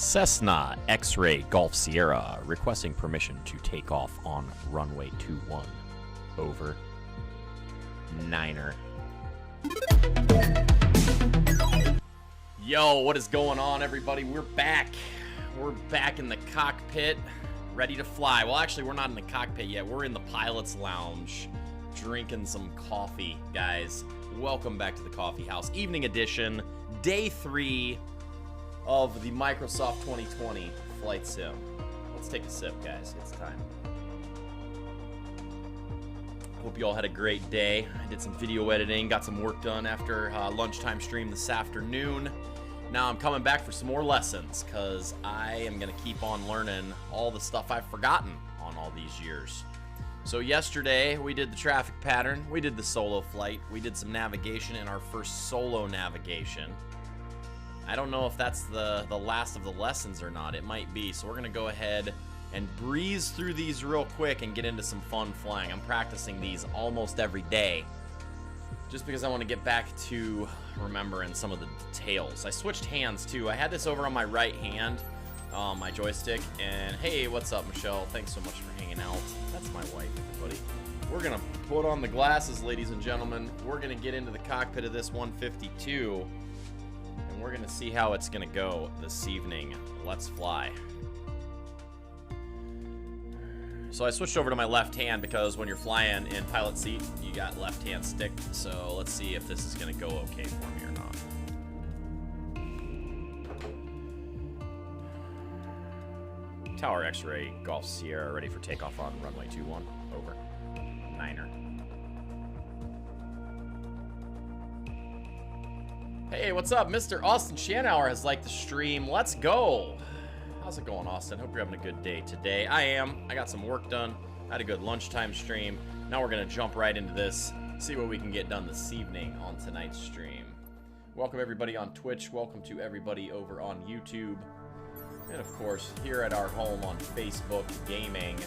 Cessna X-Ray Golf Sierra requesting permission to take off on runway 21. Over. Niner. Yo, what is going on, everybody? We're back. We're back in the cockpit, ready to fly. Well, actually, we're not in the cockpit yet. We're in the pilot's lounge, drinking some coffee, guys. Welcome back to the coffee house. Evening edition, day 3 of the Microsoft 2020 Flight Sim. Let's take a sip, guys. It's time. Hope you all had a great day. I did some video editing, got some work done after lunchtime stream this afternoon. Now I'm coming back for some more lessons because I am going to keep on learning all the stuff I've forgotten on all these years. So yesterday we did the traffic pattern, we did the solo flight, we did some navigation in our first solo navigation. I don't know if that's the last of the lessons or not. It might be. So we're going to go ahead and breeze through these real quick and get into some fun flying. I'm practicing these almost every day just because I want to get back to remembering some of the details. I switched hands too. I had this over on my right hand, my joystick, and hey, what's up, Michelle? Thanks so much for hanging out. That's my wife, everybody. We're going to put on the glasses, ladies and gentlemen. We're going to get into the cockpit of this 152. And we're going to see how it's going to go this evening. Let's fly. So I switched over to my left hand because when you're flying in pilot seat, you got left hand stick. So let's see if this is going to go okay for me or not. Tower X-Ray Golf Sierra ready for takeoff on runway 21. Over. Niner. Hey, what's up? Mr. Austin Shanauer has liked the stream. Let's go. How's it going, Austin? Hope you're having a good day today. I am. I got some work done. I had a good lunchtime stream. Now we're going to jump right into this, see what we can get done this evening on tonight's stream. Welcome, everybody on Twitch. Welcome to everybody over on YouTube. And, of course, here at our home on Facebook Gaming.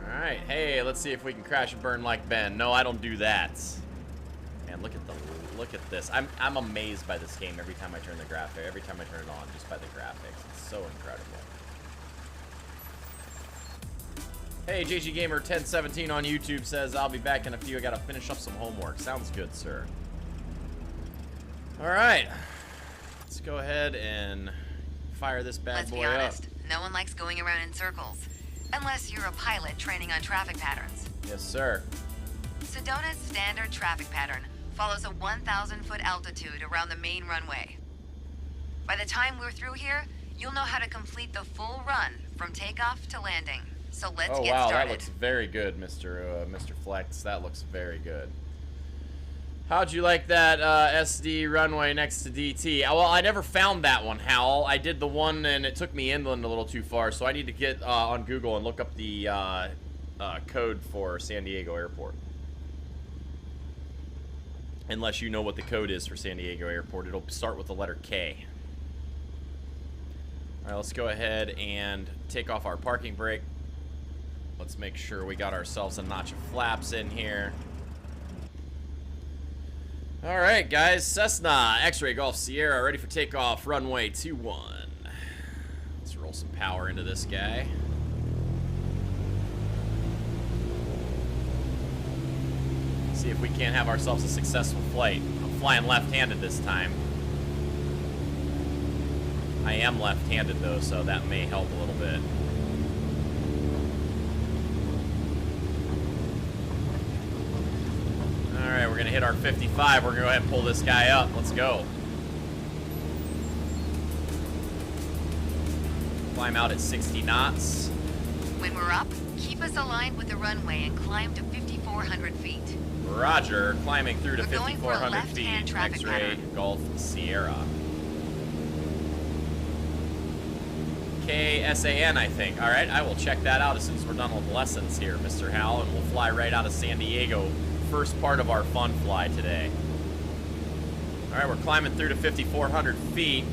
All right. Hey, let's see if we can crash and burn like Ben. No, I don't do that. Man, look at this. I'm amazed by this game every time I turn the graphic, every time I turn it on, just by the graphics. It's so incredible. Hey, JG Gamer 1017 on YouTube says I'll be back in a few. I gotta finish up some homework. Sounds good, sir. All right, let's go ahead and fire this bad boy up. Let's be honest, no one likes going around in circles, unless you're a pilot training on traffic patterns. Yes, sir. Sedona's standard traffic pattern follows a 1,000-foot altitude around the main runway. By the time we're through here, you'll know how to complete the full run from takeoff to landing. So let's get started. Oh wow, that looks very good, Mr. Flex. That looks very good. How'd you like that SD runway next to DT? Well, I never found that one, Hal. I did the one and it took me inland a little too far, so I need to get on Google and look up the code for San Diego Airport. Unless you know what the code is for San Diego Airport. It'll start with the letter K. Alright, let's go ahead and take off our parking brake. Let's make sure we got ourselves a notch of flaps in here. Alright, guys. Cessna X-Ray Golf Sierra ready for takeoff. Runway 21. Let's roll some power into this guy. See if we can't have ourselves a successful flight. I'm flying left-handed this time. I am left-handed though, so that may help a little bit. Alright, we're gonna hit our 55. We're gonna go ahead and pull this guy up. Let's go. Climb out at 60 knots. When we're up, keep us aligned with the runway and climb to 5,400 feet. Roger, climbing through to We're going for a 5,400 feet. left-hand traffic X-Ray pattern. Golf Sierra. KSAN, I think. All right, I will check that out as soon as we're done with lessons here, Mr. Hal, and we'll fly right out of San Diego. First part of our fun fly today. All right, we're climbing through to 5,400 feet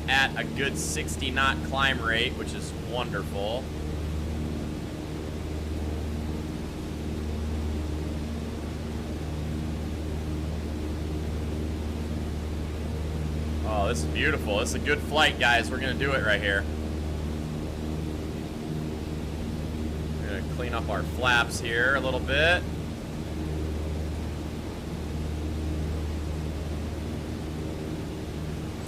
at a good 60-knot climb rate, which is wonderful. Oh, this is beautiful. This is a good flight, guys. We're going to do it right here. We're going to clean up our flaps here a little bit.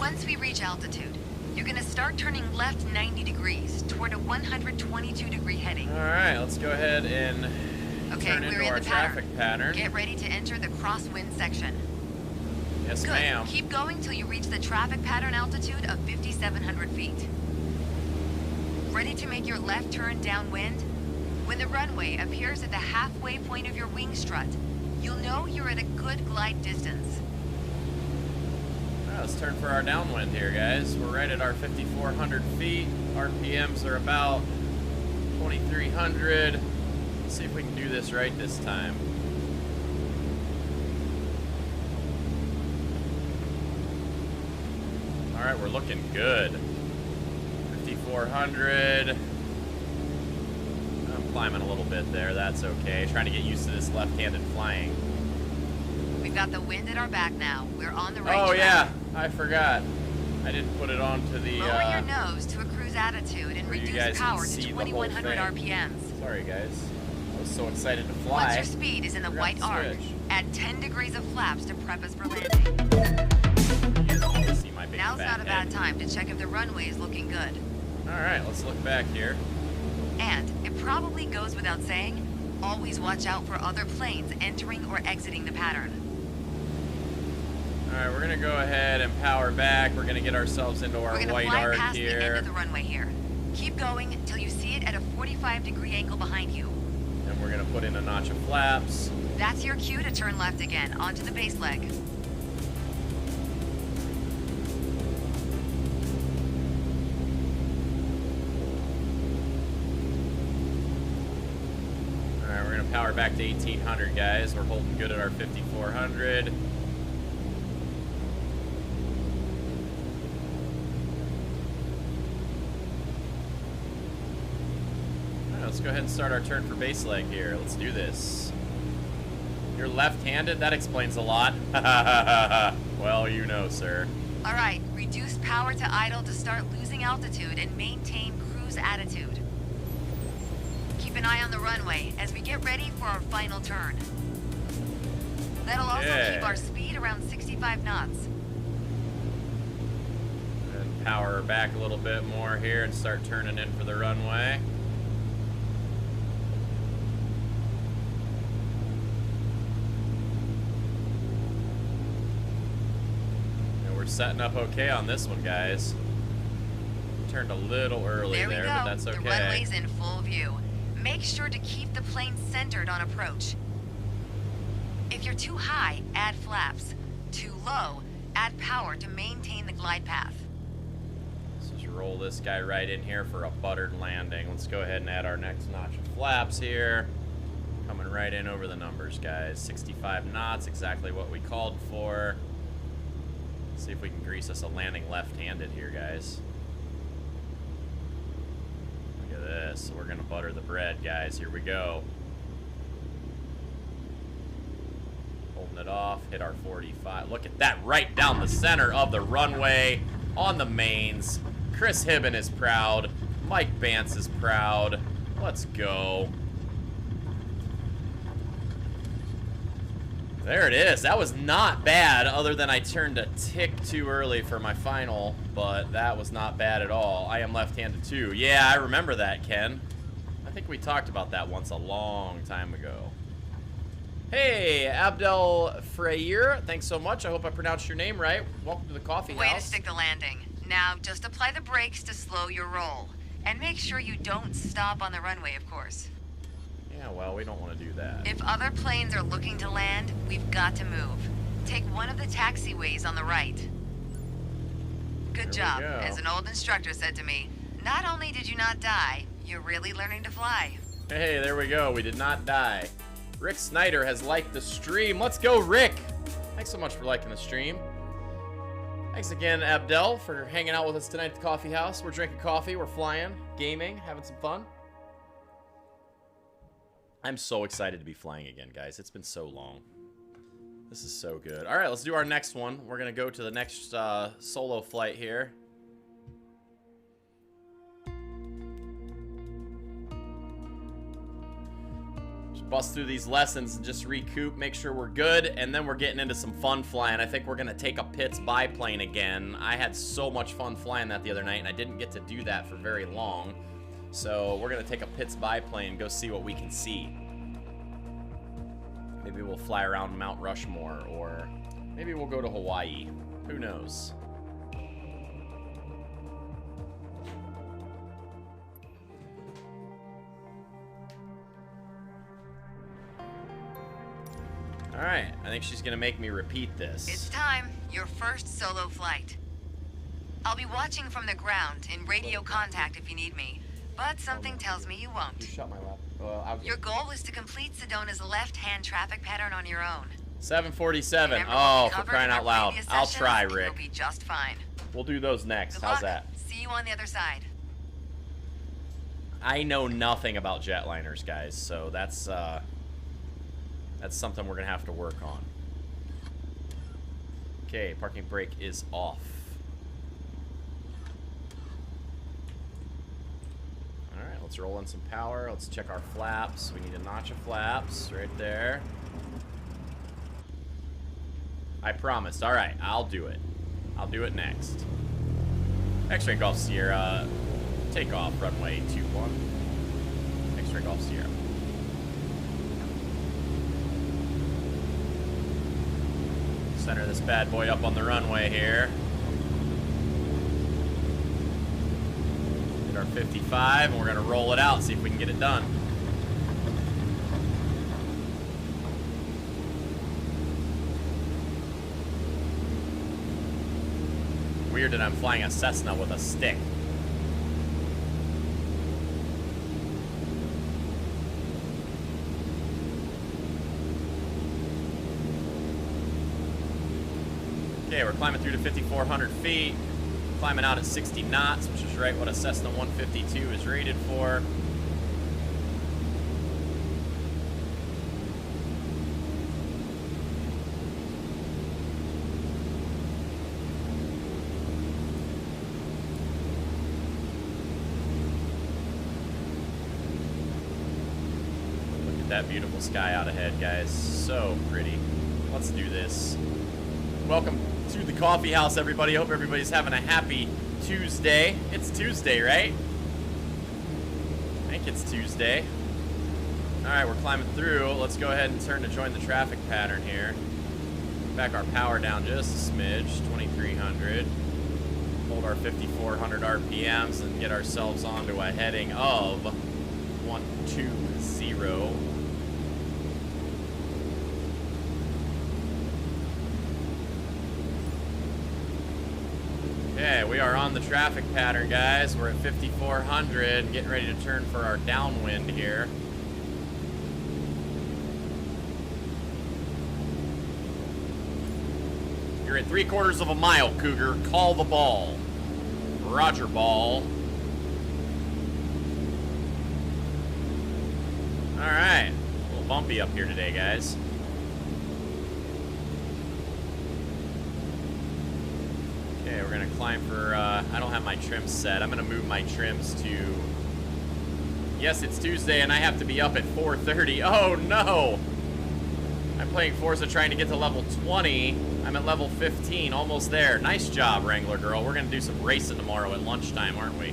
Once we reach altitude, you're going to start turning left 90 degrees toward a 122-degree heading. All right, let's go ahead and turn into our traffic pattern. Get ready to enter the crosswind section. Yes, Good. ma'am. Keep going till you reach the traffic pattern altitude of 5,700 feet. Ready to make your left turn downwind? When the runway appears at the halfway point of your wing strut, you'll know you're at a good glide distance. Let's turn for our downwind here, guys. We're right at our 5,400 feet. RPMs are about 2,300. Let's see if we can do this right this time. All right, we're looking good. 5,400. I'm climbing a little bit there. That's okay. Trying to get used to this left-handed flying. We've got the wind at our back now. We're on the right track. Oh, yeah. I forgot. I didn't put it onto the... Lower your nose to a cruise attitude and reduce power to 2,100 RPMs. Sorry, guys. I was so excited to fly. Once your speed is in the white arc, add 10 degrees of flaps to prep us for landing. See my big Now's fat not a bad time to check if the runway is looking good. All right, let's look back here. And it probably goes without saying, always watch out for other planes entering or exiting the pattern. All right, we're gonna go ahead and power back. We're gonna get ourselves into our white arc past here. The end of the runway here. Keep going until you see it at a 45-degree angle behind you. And we're gonna put in a notch of flaps. That's your cue to turn left again onto the base leg. All right, we're gonna power back to 1,800, guys. We're holding good at our 5,400. Let's go ahead and start our turn for base leg here. Let's do this. You're left-handed? That explains a lot. Well, you know, sir. All right, reduce power to idle to start losing altitude and maintain cruise attitude. Keep an eye on the runway as we get ready for our final turn. That'll also keep our speed around 65 knots. And power back a little bit more here and start turning in for the runway. Setting up okay on this one, guys. Turned a little early there, but that's okay. The runway's in full view. Make sure to keep the plane centered on approach. If you're too high, add flaps. Too low, add power to maintain the glide path. Let's just roll this guy right in here for a buttered landing. Let's go ahead and add our next notch of flaps here. Coming right in over the numbers, guys. 65 knots, exactly what we called for. See if we can grease us a landing left-handed here, guys. Look at this. We're gonna butter the bread, guys. Here we go. Holding it off. Hit our 45. Look at that. Right down the center of the runway on the mains. Chris Hibben is proud. Mike Bance is proud. Let's go. There it is. That was not bad, other than I turned a tick too early for my final, but that was not bad at all. I am left-handed too. Yeah, I remember that, Ken. I think we talked about that once a long time ago. Hey, Abdel Freyer, thanks so much. I hope I pronounced your name right. Welcome to the coffee house. Way to stick the landing. Now, just apply the brakes to slow your roll. And make sure you don't stop on the runway, of course. Yeah, well, we don't want to do that. If other planes are looking to land, we've got to move. Take one of the taxiways on the right. Good job. As an old instructor said to me, not only did you not die, you're really learning to fly. Hey, there we go. We did not die. Rick Snyder has liked the stream. Let's go, Rick. Thanks so much for liking the stream. Thanks again, Abdel, for hanging out with us tonight at the coffee house. We're drinking coffee, we're flying, gaming, having some fun. I'm so excited to be flying again, guys. It's been so long. This is so good. All right, let's do our next one. We're going to go to the next solo flight here. Just bust through these lessons and just recoup, make sure we're good, and then we're getting into some fun flying. I think we're going to take a Pitts biplane again. I had so much fun flying that the other night, and I didn't get to do that for very long. So we're going to take a Pitts biplane and go see what we can see. Maybe we'll fly around Mount Rushmore, or maybe we'll go to Hawaii. Who knows? Alright, I think she's gonna make me repeat this. It's time. Your first solo flight. I'll be watching from the ground in radio contact if you need me, but something tells me you won't. You shut my lap. Your goal is to complete Sedona's left-hand traffic pattern on your own. 747. Oh, for crying out loud. I'll try, Rick. You'll be just fine. We'll do those next. Good How's luck. that? See you on the other side. I know nothing about jetliners, guys, so that's something we're gonna have to work on. Okay, parking brake is off. Alright, let's roll in some power. Let's check our flaps. We need a notch of flaps right there. I promised. Alright, I'll do it. I'll do it next. X-Ray Golf Sierra. Take off, runway 21. X-Ray Golf Sierra. Center this bad boy up on the runway here. Hit our 55, and we're gonna roll it out, see if we can get it done. Weird that I'm flying a Cessna with a stick. Okay, we're climbing through to 5,400 feet, climbing out at 60 knots, which is right what a Cessna 152 is rated for. Look at that beautiful sky out ahead, guys. So pretty. Let's do this. Welcome to the coffee house, everybody. Hope everybody's having a happy Tuesday. It's Tuesday, right? I think it's Tuesday. Alright, we're climbing through. Let's go ahead and turn to join the traffic pattern here. Back our power down just a smidge, 2,300. Hold our 5,400 RPMs and get ourselves onto a heading of 120. Okay, we are on the traffic pattern, guys. We're at 5,400, getting ready to turn for our downwind here. You're at 3/4 of a mile, Cougar. Call the ball. Roger, ball. All right, a little bumpy up here today, guys. Okay, we're gonna climb for, I don't have my trims set. I'm gonna move my trims to, yes, it's Tuesday and I have to be up at 4:30. Oh no! I'm playing Forza trying to get to level 20. I'm at level 15, almost there. Nice job, Wrangler girl. We're gonna do some racing tomorrow at lunchtime, aren't we?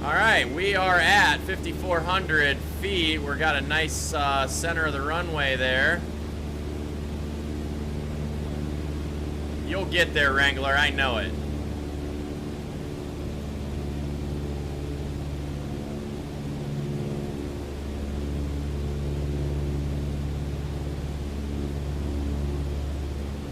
All right, we are at 5,400 feet. We've got a nice center of the runway there. You'll get there, Wrangler. I know it.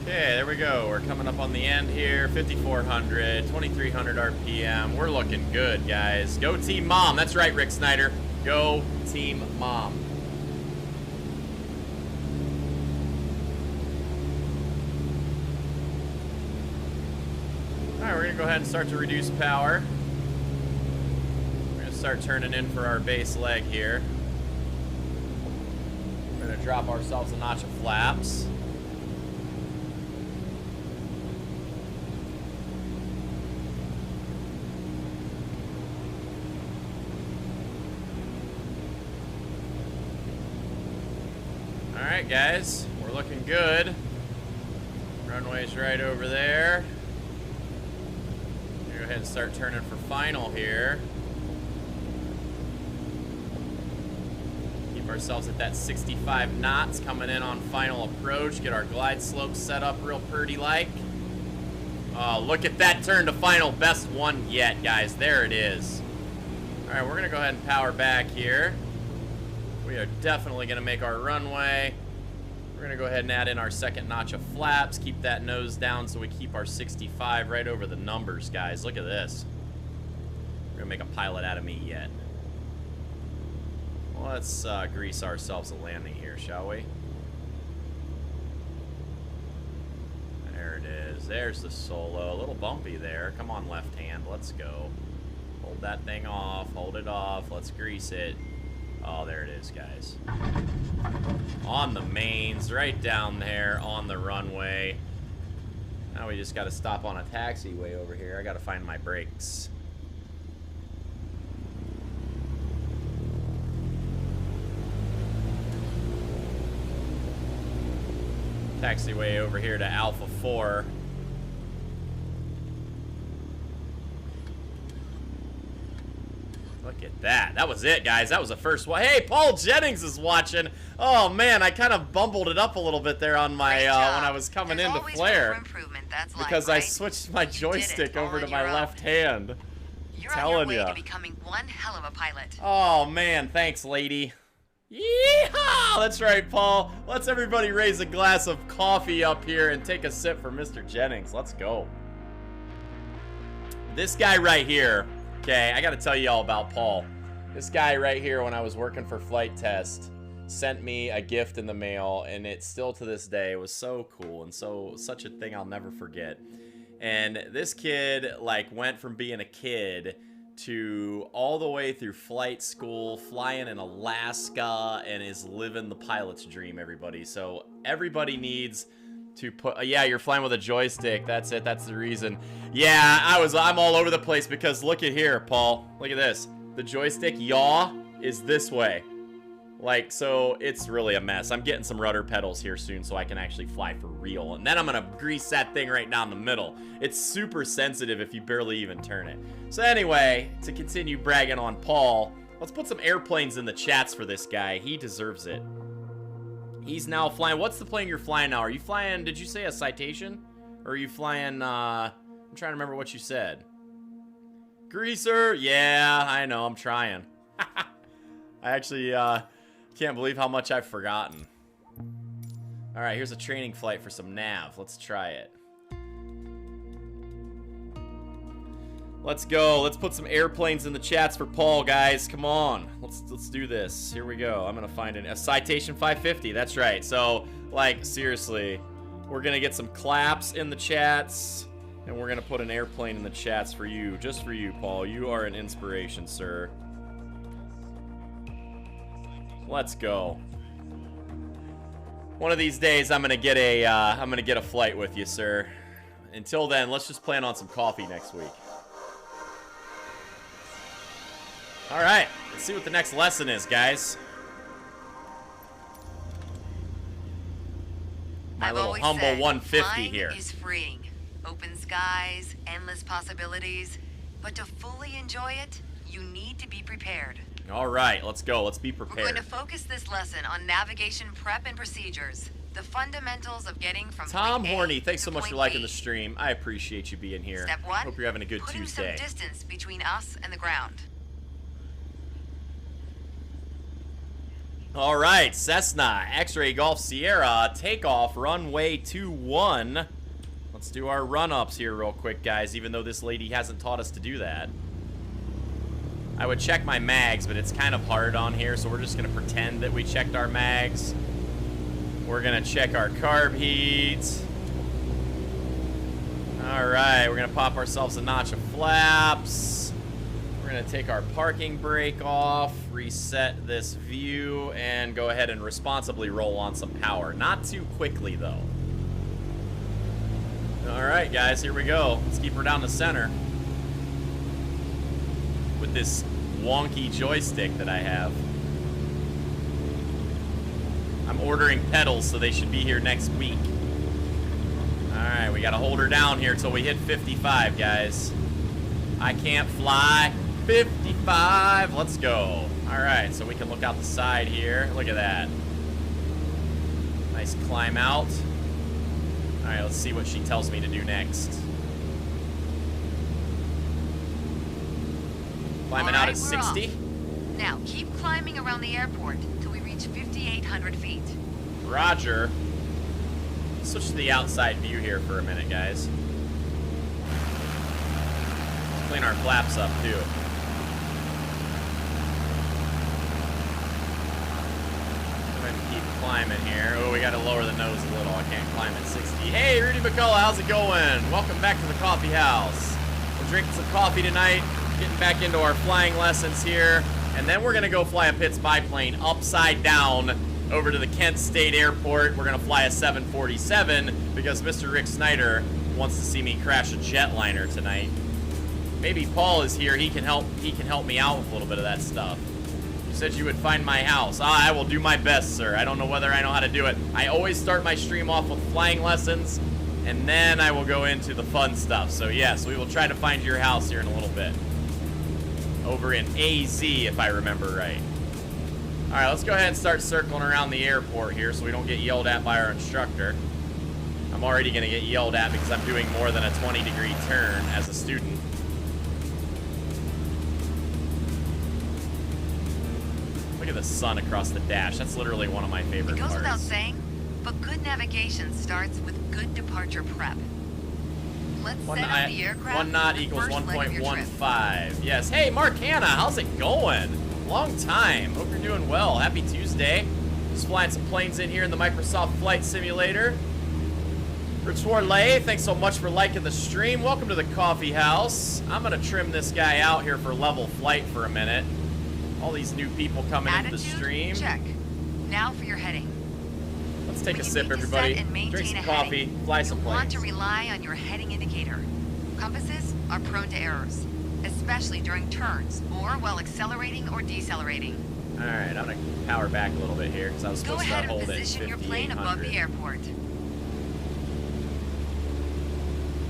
Okay, there we go. We're coming up on the end here. 5,400, 2,300 RPM. We're looking good, guys. Go Team Mom. That's right, Rick Snyder. Go Team Mom. Alright, we're going to go ahead and start to reduce power. We're going to start turning in for our base leg here. We're gonna drop ourselves a notch of flaps. Alright guys, we're looking good. Runway's right over there. Go ahead and start turning for final here. Keep ourselves at that 65 knots coming in on final approach. Get our glide slope set up real pretty like. Oh, look at that turn to final. Best one yet, guys. There it is. Alright, we're going to go ahead and power back here. We are definitely going to make our runway. We're going to go ahead and add in our second notch of flaps. Keep that nose down so we keep our 65 right over the numbers, guys. Look at this. We're going to make a pilot out of me yet. Let's grease ourselves a landing here, shall we? There it is. There's the solo. A little bumpy there. Come on, left hand. Let's go. Hold that thing off. Hold it off. Let's grease it. Oh, there it is, guys. On the mains, right down there on the runway. Now we just got to stop on a taxiway over here. I got to find my brakes. Taxiway over here to Alpha 4. Look at that. That was it, guys. That was the first one. Hey, Paul Jennings is watching. Oh, man, I kind of bumbled it up a little bit there on my, when I was coming into flare. Because I switched my joystick over to my left hand. You're on your way to becoming one hell of a pilot. Oh, man. Thanks, lady. Yeehaw! That's right, Paul. Let's everybody raise a glass of coffee up here and take a sip for Mr. Jennings. Let's go. This guy right here. Okay, I gotta tell you all about Paul. This guy right here, when I was working for Flight Test, sent me a gift in the mail, and it still to this day was so cool and such a thing I'll never forget. And this kid like went from being a kid to all the way through flight school, flying in Alaska, and is living the pilot's dream, everybody. So everybody needs to put, yeah, you're flying with a joystick. That's it. That's the reason. Yeah, I'm all over the place because look at here, Paul. Look at this. The joystick yaw is this way. Like, so it's really a mess. I'm getting some rudder pedals here soon so I can actually fly for real. And then I'm gonna grease that thing right down the middle. It's super sensitive if you barely even turn it. So anyway, to continue bragging on Paul, let's put some airplanes in the chats for this guy. He deserves it. He's now flying. What's the plane you're flying now? Are you flying, did you say a Citation? Or are you flying, I'm trying to remember what you said. Greaser? Yeah, I know, I'm trying. I actually, can't believe how much I've forgotten. Alright, here's a training flight for some nav. Let's try it. Let's go. Let's put some airplanes in the chats for Paul, guys. Come on. Let's do this. Here we go. I'm gonna find a Citation 550. That's right. So, like, seriously, we're gonna get some claps in the chats, and we're gonna put an airplane in the chats for you, just for you, Paul. You are an inspiration, sir. Let's go. One of these days, I'm gonna get a flight with you, sir. Until then, let's just plan on some coffee next week. All right, let's see what the next lesson is, guys. My little humble 150 here. Flying is freeing. Open skies, endless possibilities. But to fully enjoy it, you need to be prepared. All right, let's go. Let's be prepared. We're going to focus this lesson on navigation prep and procedures. The fundamentals of getting from Tom point A Horny, thanks to so much point for liking B. the stream. I appreciate you being here. Step 1. Hope you're having a good putting Tuesday. some distance between us and the ground. All right, Cessna, X-Ray Golf Sierra, takeoff, runway 21. Let's do our run-ups here real quick, guys, even though this lady hasn't taught us to do that. I would check my mags, but it's kind of hard on here, so we're just going to pretend that we checked our mags. We're going to check our carb heat. All right, we're going to pop ourselves a notch of flaps. We're gonna take our parking brake off, reset this view, and go ahead and responsibly roll on some power. Not too quickly, though. Alright, guys, here we go. Let's keep her down the center. With this wonky joystick that I have. I'm ordering pedals, so they should be here next week. Alright, we gotta hold her down here till we hit 55, guys. I can't fly. 55. Let's go. Alright, so we can look out the side here. Look at that. Nice climb out. Alright, let's see what she tells me to do next. Climbing out at 60. Now, keep climbing around the airport till we reach 5,800 feet. Roger. Switch to the outside view here for a minute, guys. Clean our flaps up, too. Go ahead and keep climbing here. Oh, we gotta lower the nose a little. I can't climb at 60. Hey, Rudy McCullough, how's it going? Welcome back to the coffee house. We're drinking some coffee tonight, getting back into our flying lessons here, and then we're gonna go fly a Pitts biplane upside down over to the Kent State Airport. We're gonna fly a 747 because Mr. Rick Snyder wants to see me crash a jetliner tonight. Maybe Paul is here. He can help me out with a little bit of that stuff. You said you would find my house. I will do my best, sir. I don't know whether I know how to do it. I always start my stream off with flying lessons, and then I will go into the fun stuff. So yes, we will try to find your house here in a little bit. Over in AZ, if I remember right. All right, let's go ahead and start circling around the airport here so we don't get yelled at by our instructor. I'm already gonna get yelled at because I'm doing more than a 20-degree turn as a student. Look at the sun across the dash. That's literally one of my favorite parts. It goes without saying, but good navigation starts with good departure prep. Let's set up the aircraft. 1 knot equals 1.15. Yes. Hey, Mark Hanna, how's it going? Long time. Hope you're doing well. Happy Tuesday. Just flying some planes in here in the Microsoft Flight Simulator. Rich Warley, thanks so much for liking the stream. Welcome to the coffee house. I'm going to trim this guy out here for level flight for a minute. All these new people coming into the stream. Check. Now for your heading. Let's take a sip, everybody. Drink some coffee, fly some planes. You want to rely on your heading indicator. Compasses are prone to errors, especially during turns or while accelerating or decelerating. All right, I'm going to power back a little bit here because I was supposed to hold it. Go ahead and position your plane above the airport.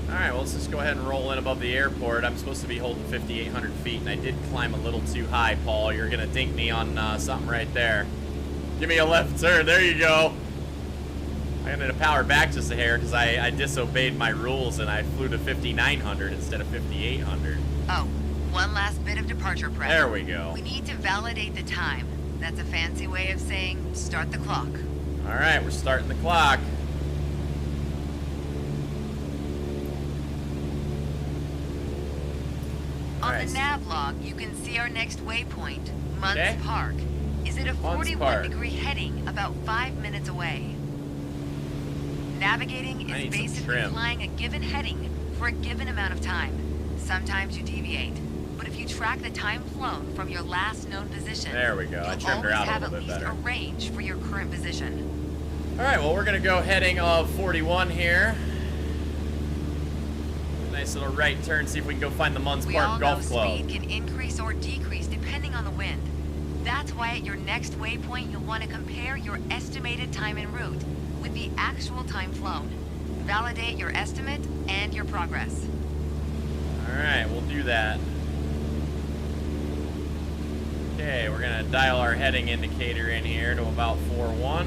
All right, well, let's just go ahead and roll in above the airport. I'm supposed to be holding 5,800 feet, and I did climb a little too high, Paul. You're going to dink me on something right there. Give me a left turn. There you go. I'm going to power back just a hair because I disobeyed my rules, and I flew to 5,900 instead of 5,800. Oh, one last bit of departure prep. There we go. We need to validate the time. That's a fancy way of saying start the clock. All right, we're starting the clock. On the nav log, you can see our next waypoint, Munns Park, is at a 41-degree heading about 5 minutes away. Navigating is basically flying a given heading for a given amount of time. Sometimes you deviate, but if you track the time flown from your last known position, there we go. I trimmed her out a little bit better. You'll always have at least a range for your current position. All right, well, we're going to go heading of 41 here. Nice little right turn, see if we can go find the Munns Park Golf Club. Speed can increase or decrease depending on the wind. That's why at your next waypoint, you'll want to compare your estimated time en route with the actual time flown. Validate your estimate and your progress. All right, we'll do that. Okay, we're going to dial our heading indicator in here to about 4-1,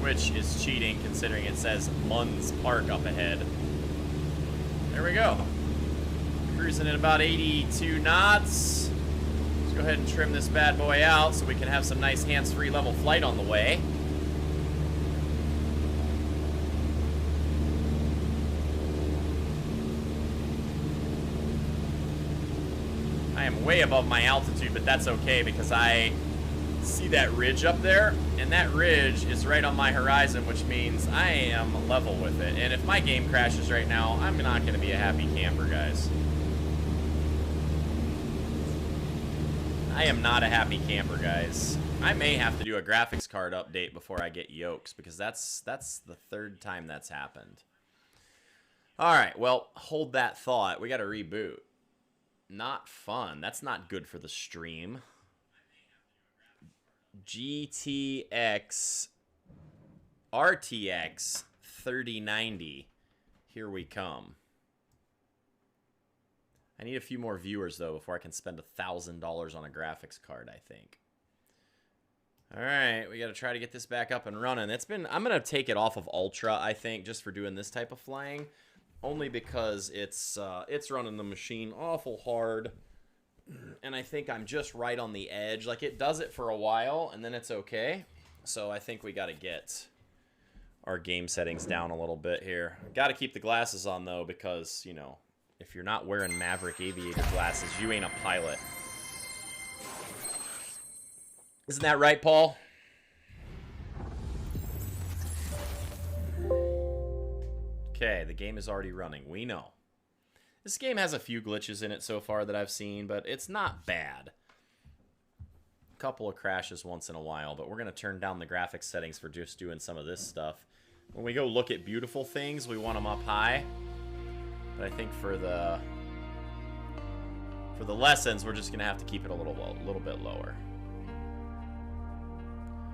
which is cheating considering it says Munns Park up ahead. There we go. Cruising at about 82 knots. Let's go ahead and trim this bad boy out so we can have some nice hands-free level flight on the way. I am way above my altitude, but that's okay because I see that ridge up there, and that ridge is right on my horizon, which means I am level with it. And if my game crashes right now, I'm not going to be a happy camper, guys. I am not a happy camper, guys. I may have to do a graphics card update before I get yokes, because that's the third time that's happened. All right, well, hold that thought. We got to reboot. Not fun. That's not good for the stream. GTX RTX 3090. Here we come. I need a few more viewers, though, before I can spend $1,000 on a graphics card, I think. All right, we got to try to get this back up and running. I'm going to take it off of Ultra, I think, just for doing this type of flying. Only because it's running the machine awful hard. And I think I'm just right on the edge. Like, it does it for a while, and then it's okay. So I think we got to get our game settings down a little bit here. Got to keep the glasses on, though, because, you know, if you're not wearing Maverick Aviator glasses, you ain't a pilot. Isn't that right, Paul? Okay, the game is already running. We know. This game has a few glitches in it so far that I've seen, but it's not bad. A couple of crashes once in a while, but we're going to turn down the graphics settings for just doing some of this stuff. When we go look at beautiful things, we want them up high. But I think for the lessons, we're just going to have to keep it a little bit lower.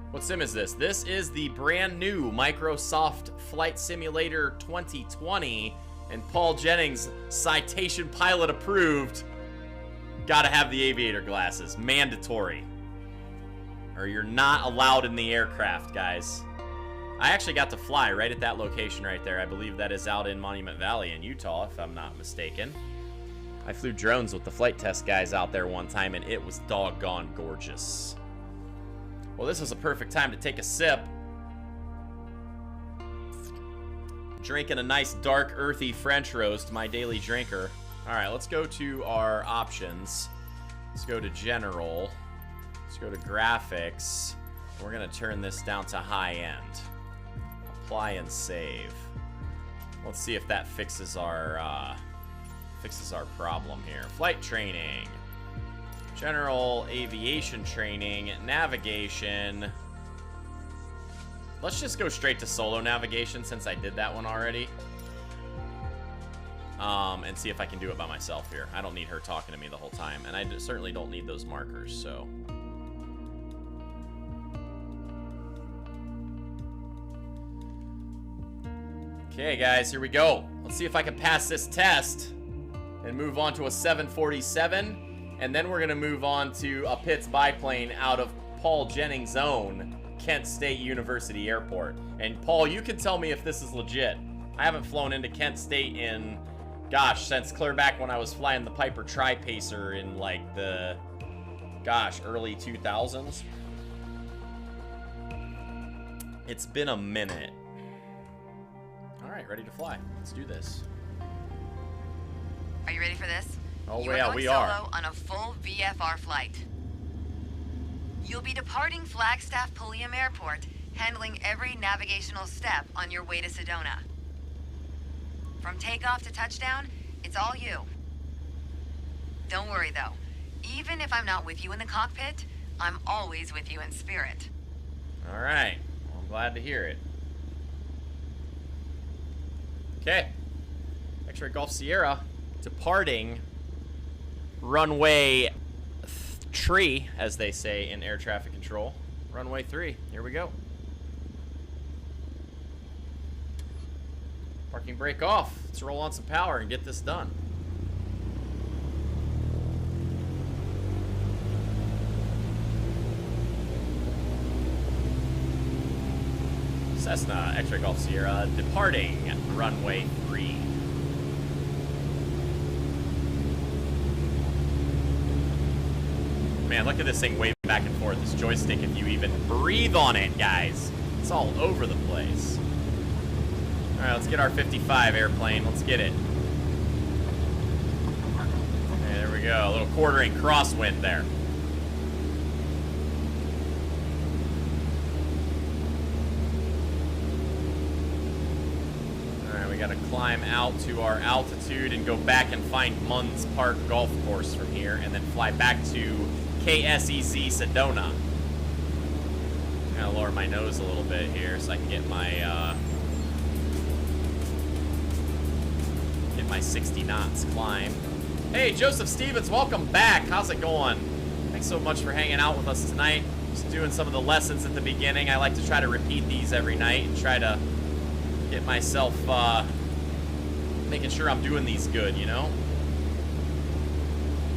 What sim is this? This is the brand new Microsoft Flight Simulator 2020, and Paul Jennings, citation pilot approved. Gotta have the aviator glasses, mandatory. Or you're not allowed in the aircraft, guys. I actually got to fly right at that location right there. I believe that is out in Monument Valley in Utah, if I'm not mistaken. I flew drones with the flight test guys out there one time, and it was doggone gorgeous. Well, this is a perfect time to take a sip. Drinking a nice dark, earthy French roast, my daily drinker. All right, let's go to our options. Let's go to General. Let's go to Graphics. We're gonna turn this down to high end. Apply and save. Let's see if that fixes our problem here. Flight training. General aviation training, navigation. Let's just go straight to solo navigation since I did that one already. And see if I can do it by myself here. I don't need her talking to me the whole time, and I certainly don't need those markers, so. Okay, guys, here we go. Let's see if I can pass this test and move on to a 747. And then we're going to move on to a Pitts biplane out of Paul Jennings' own Kent State University Airport. And Paul, you can tell me if this is legit. I haven't flown into Kent State in, gosh, since clear back when I was flying the Piper Tri-Pacer in like the, gosh, early 2000s. It's been a minute. All right, ready to fly. Let's do this. Are you ready for this? Oh, you yeah, we are. Solo on a full VFR flight. You'll be departing Flagstaff Pulliam Airport, handling every navigational step on your way to Sedona. From takeoff to touchdown, it's all you. Don't worry, though. Even if I'm not with you in the cockpit, I'm always with you in spirit. All right. Well, I'm glad to hear it. Okay. X-Ray Golf Sierra departing runway 3, as they say in air traffic control. Runway 3. Here we go. Parking brake off. Let's roll on some power and get this done. Cessna X-Ray Golf Sierra departing runway 3. Man, look at this thing wave back and forth. This joystick, if you even breathe on it, guys. It's all over the place. All right, let's get our 55 airplane. Let's get it. Okay, there we go. A little quartering crosswind there. All right, we got to climb out to our altitude and go back and find Munds Park Golf Course from here, and then fly back to KSEZ Sedona. I'm gonna lower my nose a little bit here so I can get my 60 knots climb. Hey, Joseph Stevens, welcome back. How's it going? Thanks so much for hanging out with us tonight. Just doing some of the lessons at the beginning. I like to try to repeat these every night and try to get myself making sure I'm doing these good, you know?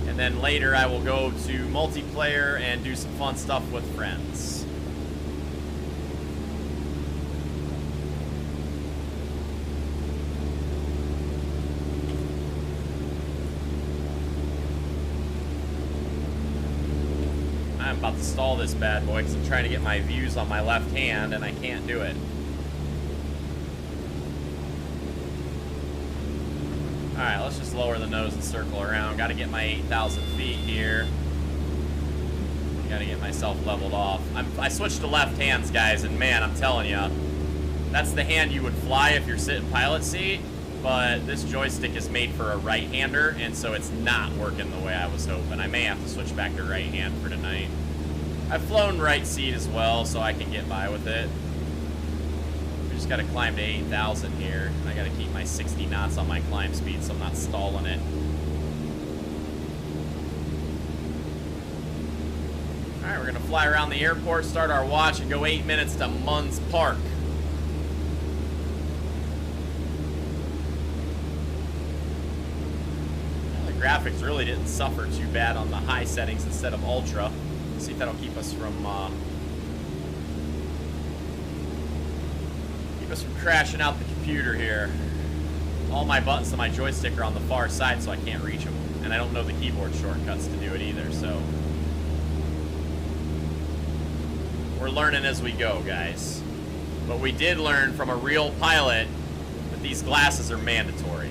And then later I will go to multiplayer and do some fun stuff with friends. I'm about to stall this bad boy because I'm trying to get my views on my left hand and I can't do it. Alright, let's just lower the nose and circle around. Got to get my 8,000 feet here. Got to get myself leveled off. I switched to left hands, guys, and man, I'm telling you, that's the hand you would fly if you're sitting pilot seat, but this joystick is made for a right-hander, and so it's not working the way I was hoping. I may have to switch back to right hand for tonight. I've flown right seat as well, so I can get by with it. We just got to climb to 8,000 here. I got to keep my 60 knots on my climb speed so I'm not stalling it. All right, we're going to fly around the airport, start our watch, and go 8 minutes to Munns Park. The graphics really didn't suffer too bad on the high settings instead of ultra. Let's see if that'll keep us from crashing out the computer here. All my buttons on my joystick are on the far side, so I can't reach them. And I don't know the keyboard shortcuts to do it either, so we're learning as we go, guys. But we did learn from a real pilot that these glasses are mandatory.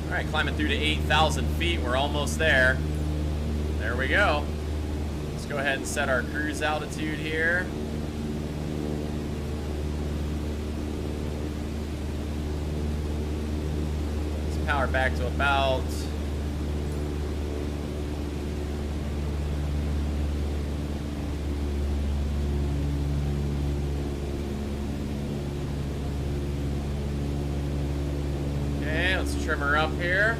All right, climbing through to 8,000 feet. We're almost there. There we go. Let's go ahead and set our cruise altitude here. Let's power back to about... Okay, let's trim her up here.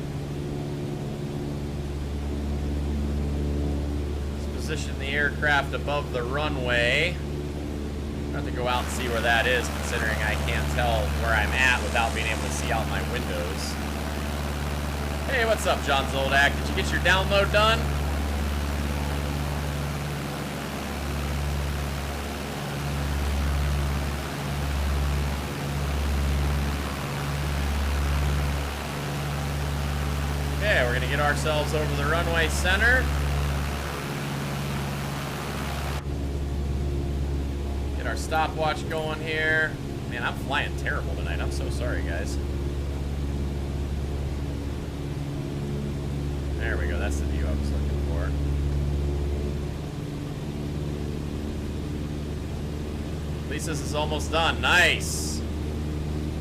Position the aircraft above the runway. I have to go out and see where that is, considering I can't tell where I'm at without being able to see out my windows. Hey, what's up, John Zoldak? Did you get your download done? Okay, we're gonna get ourselves over the runway center. Our stopwatch going here. Man, I'm flying terrible tonight. I'm so sorry, guys. There we go. That's the view I was looking for. At least this is almost done. Nice.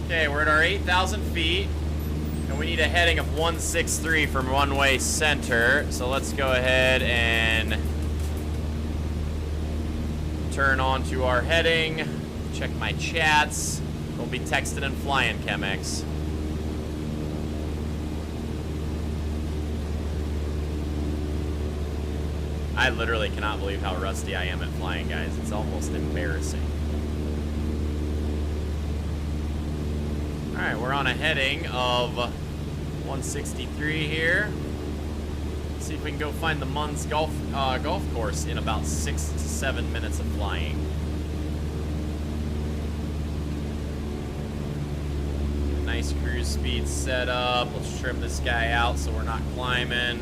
Okay, we're at our 8,000 feet. And we need a heading of 163 from runway center. So let's go ahead and turn on to our heading, check my chats. We'll be texting and flying, Chemex. I literally cannot believe how rusty I am at flying, guys. It's almost embarrassing. Alright, we're on a heading of 163 here. See if we can go find the Munns golf course in about 6 to 7 minutes of flying. Nice cruise speed set up. Let's trim this guy out so we're not climbing.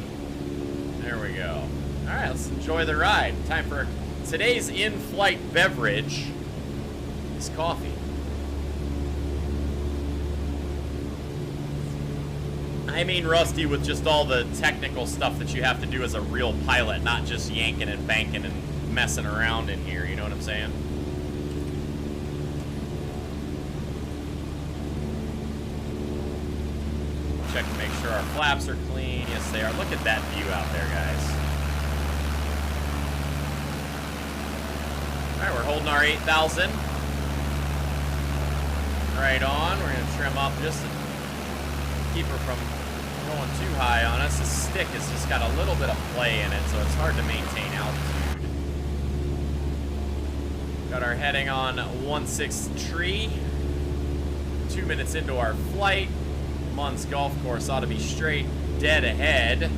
There we go. All right, let's enjoy the ride. Time for today's in-flight beverage is coffee. I mean rusty with just all the technical stuff that you have to do as a real pilot, not just yanking and banking and messing around in here, you know what I'm saying? check to make sure our flaps are clean. Yes, they are. Look at that view out there, guys. All right, we're holding our 8,000. Right on. We're going to trim up just to keep her from going too high on us. The stick has just got a little bit of play in it, so it's hard to maintain altitude. Got our heading on 1/6 tree. 2 minutes into our flight. Munn's golf course ought to be straight dead ahead.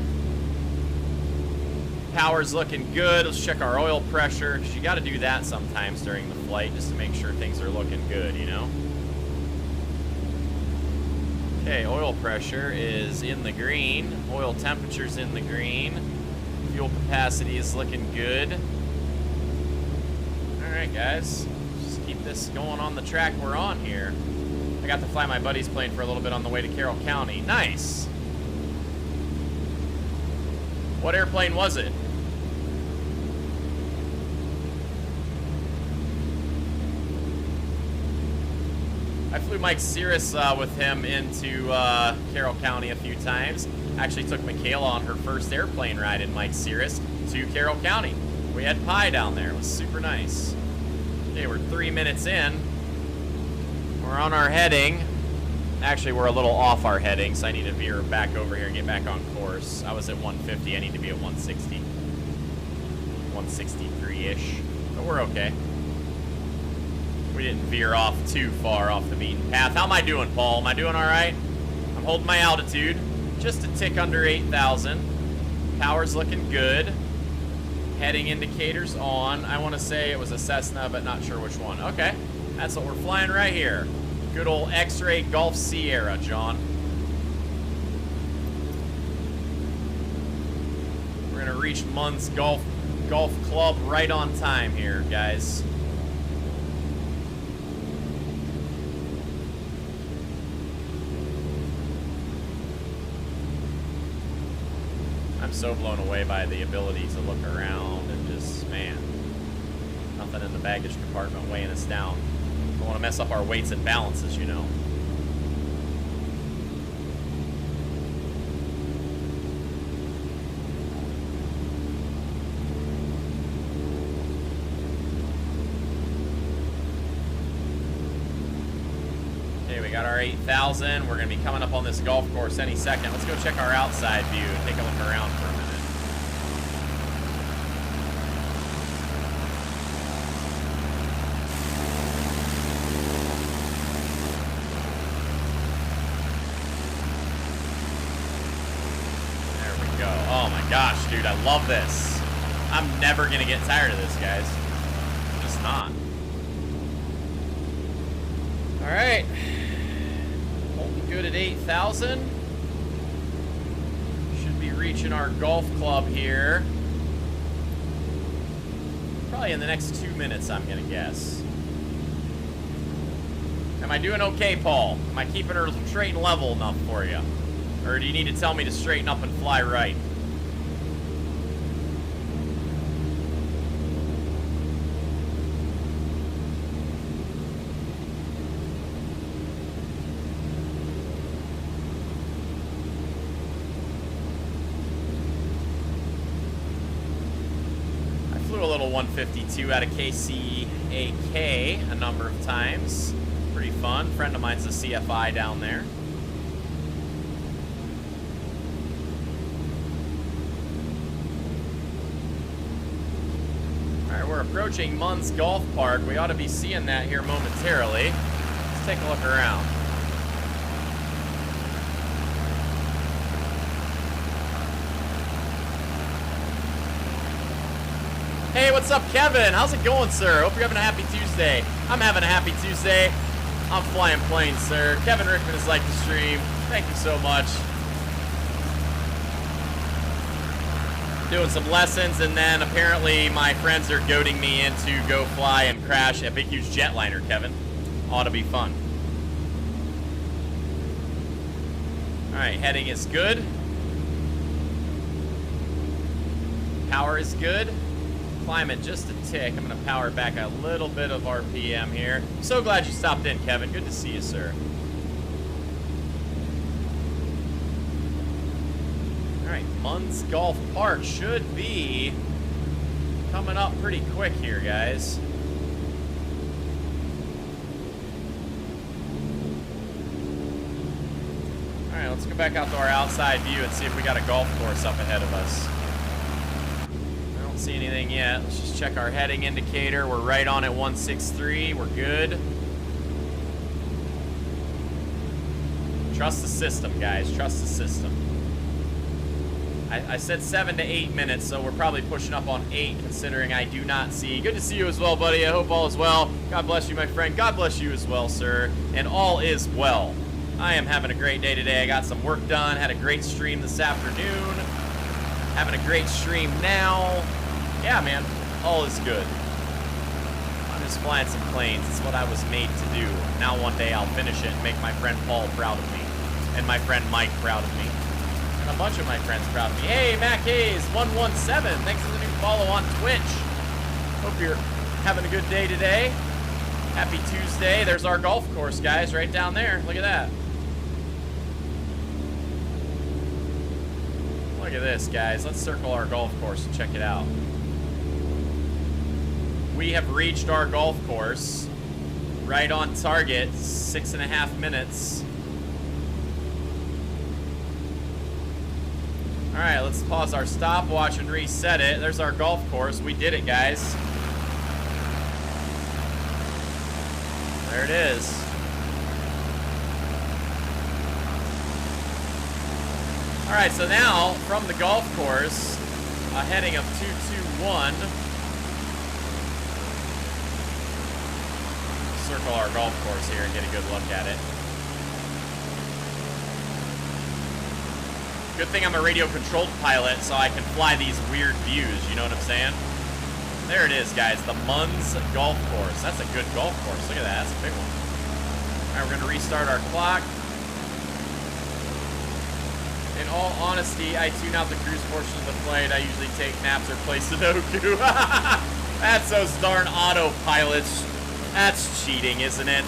Power's looking good. Let's check our oil pressure, because you got to do that sometimes during the flight just to make sure things are looking good, you know? Okay, oil pressure is in the green. Oil temperature's in the green. Fuel capacity is looking good. All right, guys. Just keep this going on the track we're on here. I got to fly my buddy's plane for a little bit on the way to Carroll County. Nice. What airplane was it? I flew Mike Cirrus with him into Carroll County a few times. Actually took Michaela on her first airplane ride in Mike Cirrus to Carroll County. We had pie down there. It was super nice. Okay, we're 3 minutes in. We're on our heading. Actually, we're a little off our heading, so I need to veer back over here and get back on course. I was at 150. I need to be at 160. 163-ish. But we're okay. We didn't veer off too far off the beaten path. How am I doing, Paul? Am I doing all right? I'm holding my altitude. Just a tick under 8,000. Power's looking good. Heading indicators on. I want to say it was a Cessna, but not sure which one. Okay. That's what we're flying right here. Good old X-ray Gulf Sierra, John. We're going to reach Munn's Golf Club right on time here, guys. I'm so blown away by the ability to look around and just, man, nothing in the baggage compartment weighing us down. Don't want to mess up our weights and balances, you know. Okay, we got our 8,000. We're going to be coming up on this golf course any second. Let's go check our outside view and take a look around for a minute. Oh my gosh, dude, I love this. I'm never gonna get tired of this, guys. I'm just not. All right. Holding good at 8,000. Should be reaching our golf club here. Probably in the next 2 minutes, I'm gonna guess. Am I doing okay, Paul? Am I keeping her straight and level enough for you? Or do you need to tell me to straighten up and fly right? I flew a little 152 out of KCAK a number of times. Pretty fun. Friend of mine's a CFI down there. We're approaching Munn's Golf Park. We ought to be seeing that here momentarily. Let's take a look around. Hey, what's up, Kevin? How's it going, sir? Hope you're having a happy Tuesday. I'm having a happy Tuesday. I'm flying planes, sir. Kevin Rickman has liked the stream. Thank you so much. Doing some lessons, and then apparently my friends are goading me in to go fly and crash a big, huge jetliner, Kevin. Ought to be fun. All right, heading is good. Power is good. Climate just a tick. I'm going to power back a little bit of RPM here. So glad you stopped in, Kevin. Good to see you, sir. All right, Munns Golf Park should be coming up pretty quick here, guys. All right, let's go back out to our outside view and see if we got a golf course up ahead of us. I don't see anything yet. Let's just check our heading indicator. We're right on at 163. We're good. Trust the system, guys. Trust the system. I said 7 to 8 minutes, so we're probably pushing up on 8, considering I do not see. Good to see you as well, buddy. I hope all is well. God bless you, my friend. God bless you as well, sir. And all is well. I am having a great day today. I got some work done. Had a great stream this afternoon. Having a great stream now. Yeah, man. All is good. I'm just flying some planes. It's what I was made to do. Now one day I'll finish it and make my friend Paul proud of me. And my friend Mike proud of me. And a bunch of my friends proud of me. Hey, Mac Hayes 117. Thanks for the new follow on Twitch. Hope you're having a good day today. Happy Tuesday. There's our golf course, guys, right down there. Look at that. Look at this, guys. Let's circle our golf course and check it out. We have reached our golf course. Right on target. 6.5 minutes. All right, let's pause our stopwatch and reset it. There's our golf course. We did it, guys. There it is. All right, so now from the golf course, a heading of 221. Circle our golf course here and get a good look at it. Good thing I'm a radio-controlled pilot, so I can fly these weird views, you know what I'm saying? There it is, guys, the Munns Golf Course. That's a good golf course. Look at that, that's a big one. All right, we're gonna restart our clock. In all honesty, I tune out the cruise portion of the flight. I usually take naps or play Sudoku. That's those darn autopilots. That's cheating, isn't it?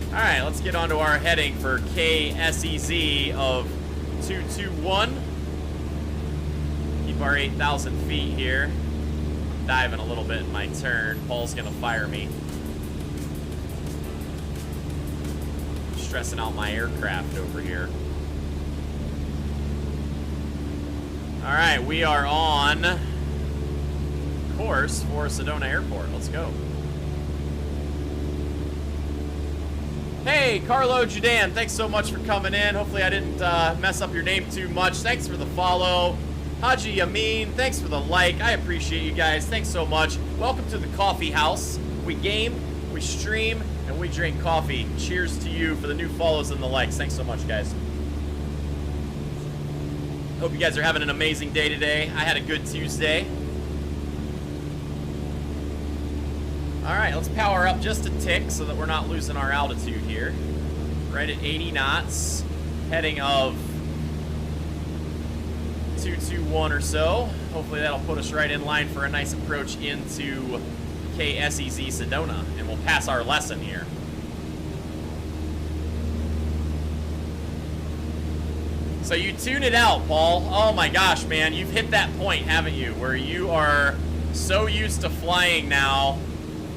All right, let's get onto our heading for KSEZ of 221. Keep our 8,000 feet here. Diving a little bit in my turn. Paul's gonna fire me. Stressing out my aircraft over here. All right, we are on course for Sedona Airport. Let's go. Hey, Carlo Judan, thanks so much for coming in. Hopefully I didn't mess up your name too much. Thanks for the follow. Haji Amin, thanks for the like. I appreciate you guys. Thanks so much. Welcome to the coffee house. We game, we stream, and we drink coffee. Cheers to you for the new follows and the likes. Thanks so much, guys. Hope you guys are having an amazing day today. I had a good Tuesday. All right, let's power up just a tick so that we're not losing our altitude here. Right at 80 knots, heading of 221 or so. Hopefully that'll put us right in line for a nice approach into KSEZ Sedona, and we'll pass our lesson here. So you tune it out, Paul. Oh my gosh, man, you've hit that point, haven't you, where you are so used to flying now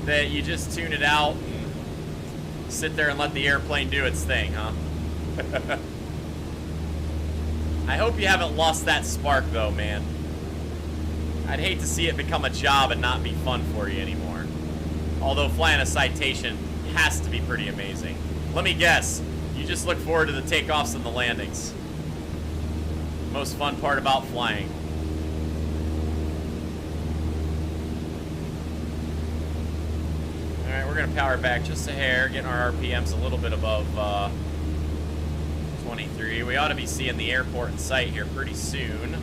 that you just tune it out and sit there and let the airplane do its thing, huh? I hope you haven't lost that spark, though, man. I'd hate to see it become a job and not be fun for you anymore. Although flying a Citation has to be pretty amazing. Let me guess, you just look forward to the takeoffs and the landings. Most fun part about flying. Alright, we're going to power back just a hair, getting our RPMs a little bit above 23. We ought to be seeing the airport in sight here pretty soon.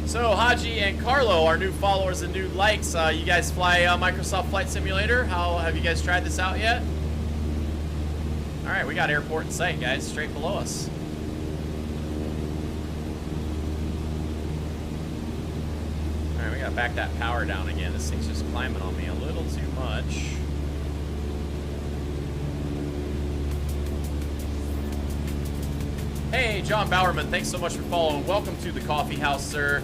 So, Haji and Carlo, our new followers and new likes, you guys fly Microsoft Flight Simulator? How have you guys tried this out yet? Alright, we got airport in sight, guys, straight below us. Alright, we gotta back that power down again. This thing's just climbing on me a little too much. Hey, John Bowerman, thanks so much for following. Welcome to the coffee house, sir.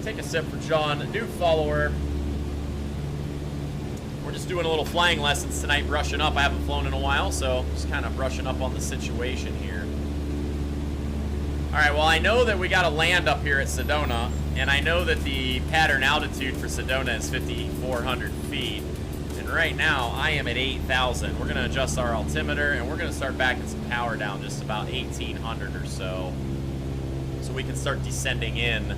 Take a sip for John, new follower. We're just doing a little flying lessons tonight, brushing up. I haven't flown in a while, so just kind of brushing up on the situation here. All right, well, I know that we got to land up here at Sedona, and I know that the pattern altitude for Sedona is 5,400 feet. And right now, I am at 8,000. We're going to adjust our altimeter, and we're going to start backing some power down just about 1,800 or so we can start descending in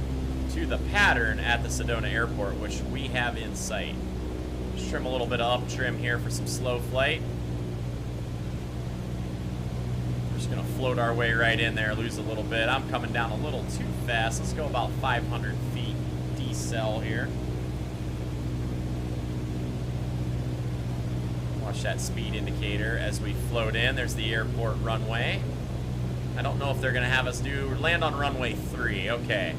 to the pattern at the Sedona airport, which we have in sight. Just trim a little bit of up trim here for some slow flight. We're just going to float our way right in there, lose a little bit. I'm coming down a little too fast. Let's go about 500 feet decel here. Watch that speed indicator as we float in. There's the airport runway. I don't know if they're going to have us land on runway 3. Okay.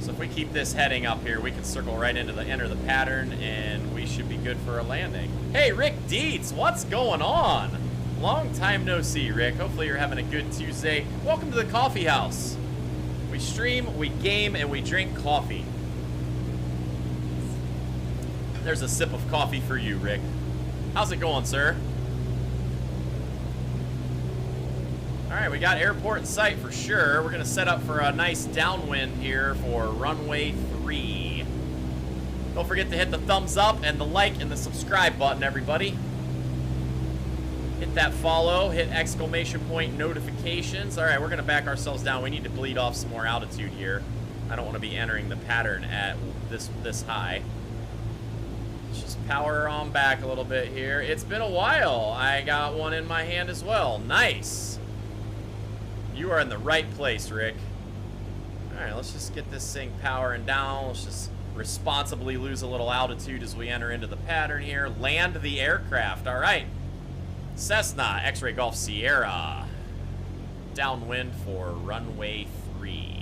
So if we keep this heading up here, we can circle right into enter the pattern, and we should be good for a landing. Hey, Rick Dietz, what's going on? Long time no see, Rick. Hopefully you're having a good Tuesday. Welcome to the coffee house. We stream, we game, and we drink coffee. There's a sip of coffee for you, Rick. How's it going, sir? All right, we got airport in sight for sure. We're going to set up for a nice downwind here for runway 3. Don't forget to hit the thumbs up and the like and the subscribe button, everybody. Hit that follow, hit exclamation point notifications. All right, we're going to back ourselves down. We need to bleed off some more altitude here. I don't want to be entering the pattern at this high. Let's just power on back a little bit here. It's been a while. I got one in my hand as well. Nice. You are in the right place, Rick. All right, let's just get this thing powering down. Let's just responsibly lose a little altitude as we enter into the pattern here. Land the aircraft. All right. Cessna, X-Ray Golf Sierra. Downwind for runway 3.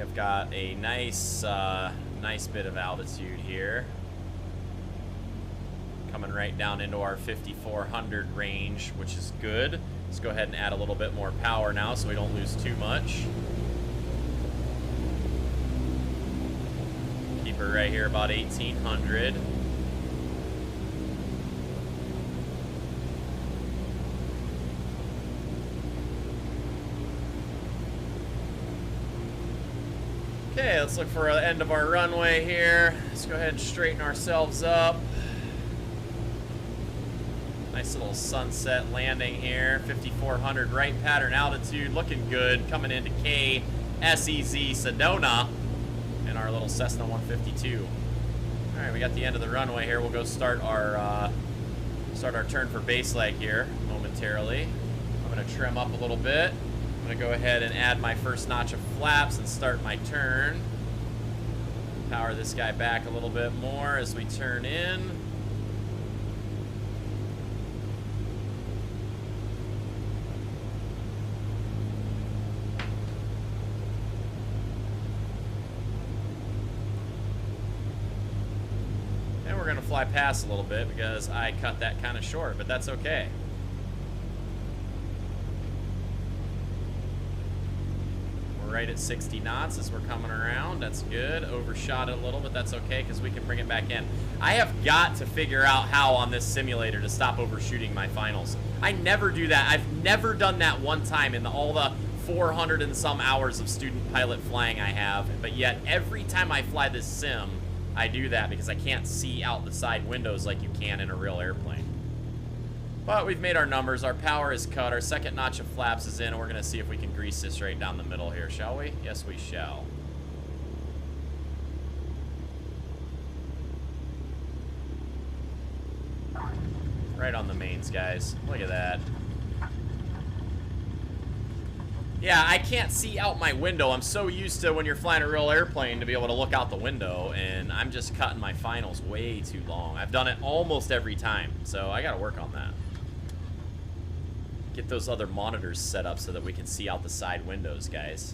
I've got a nice bit of altitude here. Coming right down into our 5,400 range, which is good. Let's go ahead and add a little bit more power now so we don't lose too much. Keep her right here about 1,800. Okay, let's look for the end of our runway here. Let's go ahead and straighten ourselves up. Nice little sunset landing here. 5,400 right pattern altitude, looking good. Coming into KSEZ Sedona in our little Cessna 152. All right, we got the end of the runway here. We'll go start our turn for base leg here momentarily. I'm going to trim up a little bit. I'm going to go ahead and add my first notch of flaps and start my turn. Power this guy back a little bit more as we turn in. And we're going to fly past a little bit because I cut that kind of short, but that's okay. Right at 60 knots as we're coming around. That's good. Overshot it a little, but that's okay because we can bring it back in. I have got to figure out how on this simulator to stop overshooting my finals. I never do that. I've never done that one time in all the 400 and some hours of student pilot flying I have, but yet every time I fly this sim, I do that because I can't see out the side windows like you can in a real airplane. But we've made our numbers. Our power is cut. Our second notch of flaps is in, and we're going to see if we can grease this right down the middle here, shall we? Yes, we shall. Right on the mains, guys. Look at that. Yeah, I can't see out my window. I'm so used to when you're flying a real airplane to be able to look out the window, and I'm just cutting my finals way too long. I've done it almost every time, so I got to work on that. Get those other monitors set up so that we can see out the side windows, guys.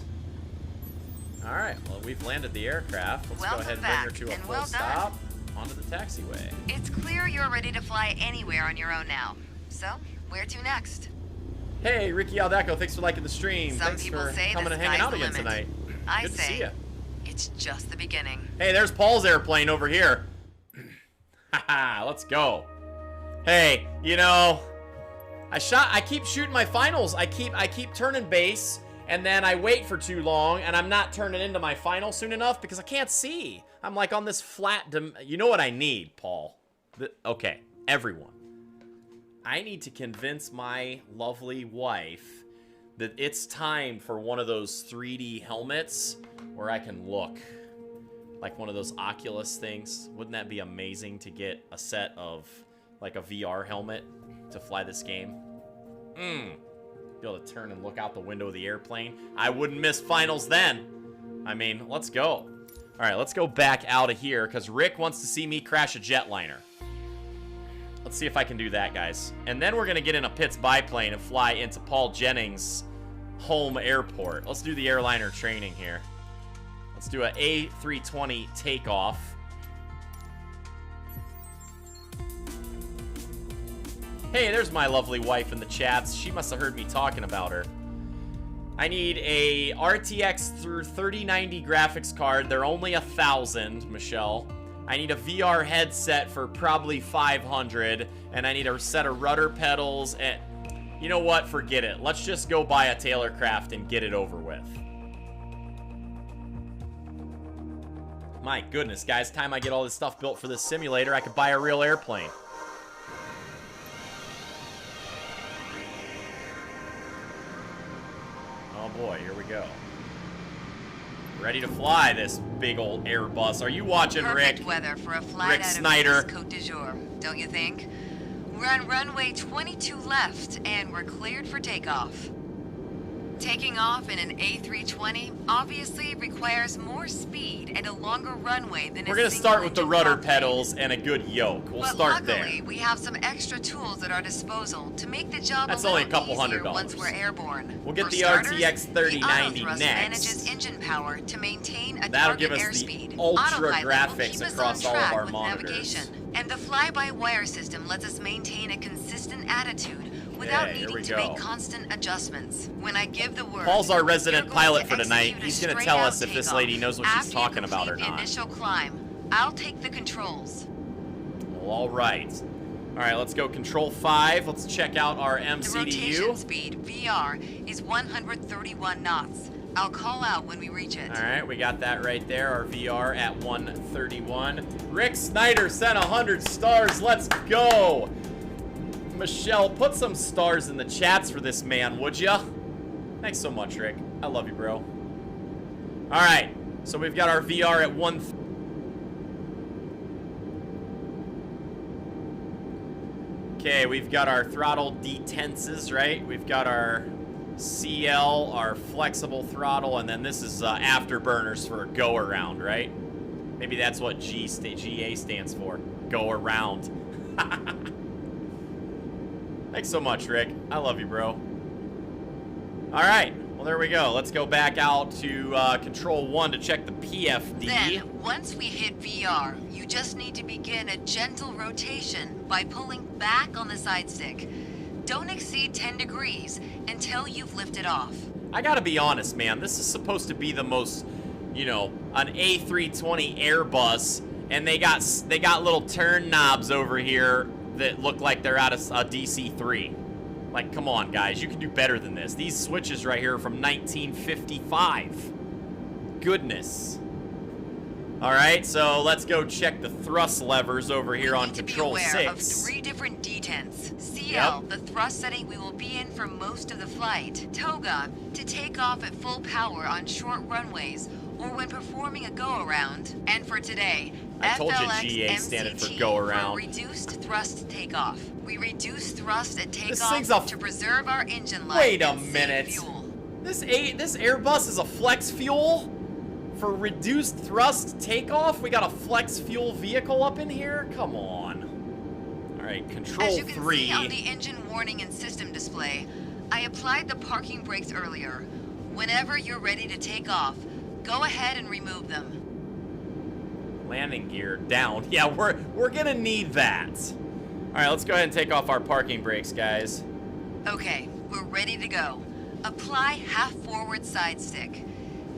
All right, well, we've landed the aircraft. Let's go ahead and bring her to a full stop onto the taxiway. It's clear you're ready to fly anywhere on your own now. So, where to next? Hey, Ricky Aldeco, thanks for liking the stream. Some thanks people for say coming the and hanging sky's out the again limit. tonight. I Good to say, see you. it's just the beginning. Hey, there's Paul's airplane over here. Haha, let's go. Hey, you know, I keep shooting my finals. I keep turning base, and then I wait for too long, and I'm not turning into my final soon enough because I can't see. I'm like on this flat, you know what I need, Paul? Okay, everyone. I need to convince my lovely wife that it's time for one of those 3D helmets where I can look like one of those Oculus things. Wouldn't that be amazing to get a set of like a VR helmet to fly this game? Be able to turn and look out the window of the airplane. I wouldn't miss finals then. I mean, let's go. All right, let's go back out of here because Rick wants to see me crash a jetliner. Let's see if I can do that, guys. And then we're going to get in a Pitts biplane and fly into Paul Jennings' home airport. Let's do the airliner training here. Let's do an A320 takeoff. Hey, there's my lovely wife in the chats. She must have heard me talking about her. I need a RTX through 3090 graphics card. They're only 1,000, Michelle. I need a VR headset for probably 500, and I need a set of rudder pedals, and you know what? Forget it. Let's just go buy a Taylorcraft and get it over with. My goodness, guys, time I get all this stuff built for this simulator, I could buy a real airplane. Oh boy, here we go. Ready to fly this big old Airbus. Are you watching, Perfect Rick? weather for a flight Rick out Snyder. of Côte d'Azur, don't you think? We're on runway 22 left, and we're cleared for takeoff. Taking off in an A320 obviously requires more speed and a longer runway than We're going to start with the rudder pedals and a good yoke. We'll start there. Luckily, we have some extra tools at our disposal to make the job That's a little only a couple easier $100. once we're airborne. We'll get For the starters, RTX 3090 the autothrust next. manages engine power to maintain a That'll target give us airspeed. the ultra Autopilot will graphics keep us across on all of track our with monitors. navigation. And the fly-by-wire system lets us maintain a consistent attitude without Okay, here needing we to go. make constant adjustments. When I give the word, Paul's our resident you're going pilot to for tonight. execute a He's going to straight tell out us if this takeoff. lady knows what she's After you talking about or complete the not. initial climb, I'll take the controls. Well, all right. All right, let's go control 5. Let's check out our The rotation MCDU. speed, VR, is 131 knots. I'll call out when we reach it. All right, we got that right there. Our VR at 131. Rick Snyder sent 100 stars. Let's go. Michelle, put some stars in the chats for this man, would ya? Thanks so much, Rick. I love you, bro. All right, so we've got our VR at 1. Okay, we've got our throttle detenses, right? We've got our CL, our flexible throttle, and then this is afterburners for go around, right? Maybe that's what GA stands for. Go around. Thanks so much, Rick. I love you, bro. All right. Well, there we go. Let's go back out to Control 1 to check the PFD. Then, once we hit VR, you just need to begin a gentle rotation by pulling back on the side stick. Don't exceed 10 degrees until you've lifted off. I gotta be honest, man. This is supposed to be the most, you know, an A320 Airbus, and they got little turn knobs over here that look like they're out of a DC-3. Like, come on, guys. You can do better than this. These switches right here are from 1955. Goodness. All right, so let's go check the thrust levers over here on Control 6. Be aware of 3 different detents. CL, the thrust setting we will be in for most of the flight. Toga, to take off at full power on short runways or when performing a go-around. And for today, I told you FLX GA standing for MCT go around. for reduced thrust takeoff. We reduce thrust at thing's takeoff a to preserve our engine life. Wait a and save minute. fuel. This Airbus is a flex fuel for reduced thrust takeoff? We got a flex fuel vehicle up in here? Come on. All right, Control 3. As you can see on the engine warning and system display, I applied the parking brakes earlier. Whenever you're ready to take off, Go ahead and remove them. Landing gear down. Yeah, we're gonna need that. All right, let's go ahead and take off our parking brakes, guys. Okay, we're ready to go. Apply half forward side stick.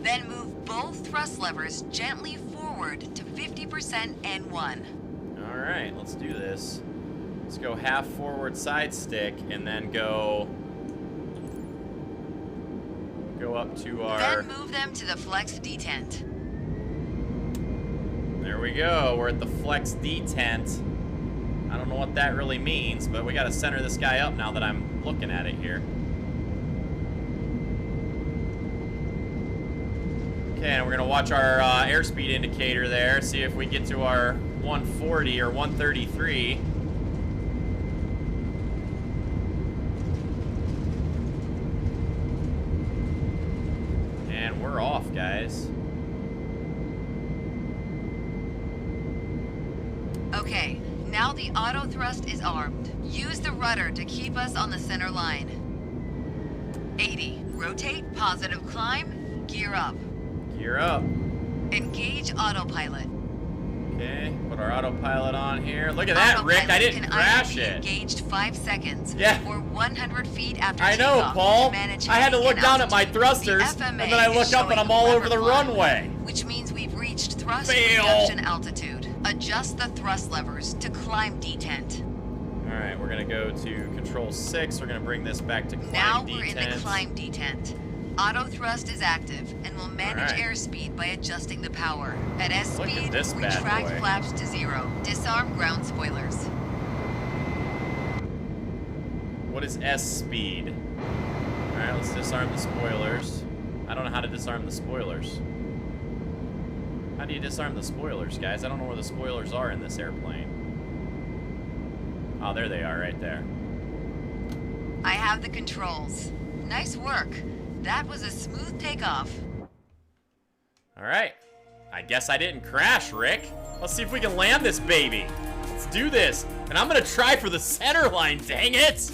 Then move both thrust levers gently forward to 50% N1. All right, let's do this. Let's go half forward side stick and then go up to our... Then move them to the flex detent. There we go. We're at the flex detent. I don't know what that really means, but we got to center this guy up now that I'm looking at it here. Okay, and we're going to watch our airspeed indicator there, see if we get to our 140 or 133. And we're off, guys. Okay, now the auto thrust is armed. Use the rudder to keep us on the center line. 80. Rotate, positive climb, gear up. Gear up. Engage autopilot. Okay, put our autopilot on here. Look at that, Rick. I didn't crash it. Engaged 5 seconds. Yeah. Or 100 feet after I know, takeoff Paul. to manage I had to look down at my altitude. thrusters, The and FMA then I look is up and showing I'm all over the lever climb, runway. which means we've reached thrust Fail. reduction altitude. Adjust the thrust levers to climb detent. All right, we're gonna go to control 6. We're gonna bring this back to climb Now detent. we're in the climb detent. Auto thrust is active and will manage All right. airspeed by adjusting the power. At S Look at speed, this bad retract boy. flaps to 0. Disarm ground spoilers. What is S speed? All right, let's disarm the spoilers. I don't know how to disarm the spoilers. How do you disarm the spoilers, guys? I don't know where the spoilers are in this airplane. Oh, there they are, right there. I have the controls. Nice work. That was a smooth takeoff. All right. I guess I didn't crash, Rick. Let's see if we can land this baby. Let's do this. And I'm going to try for the center line, dang it.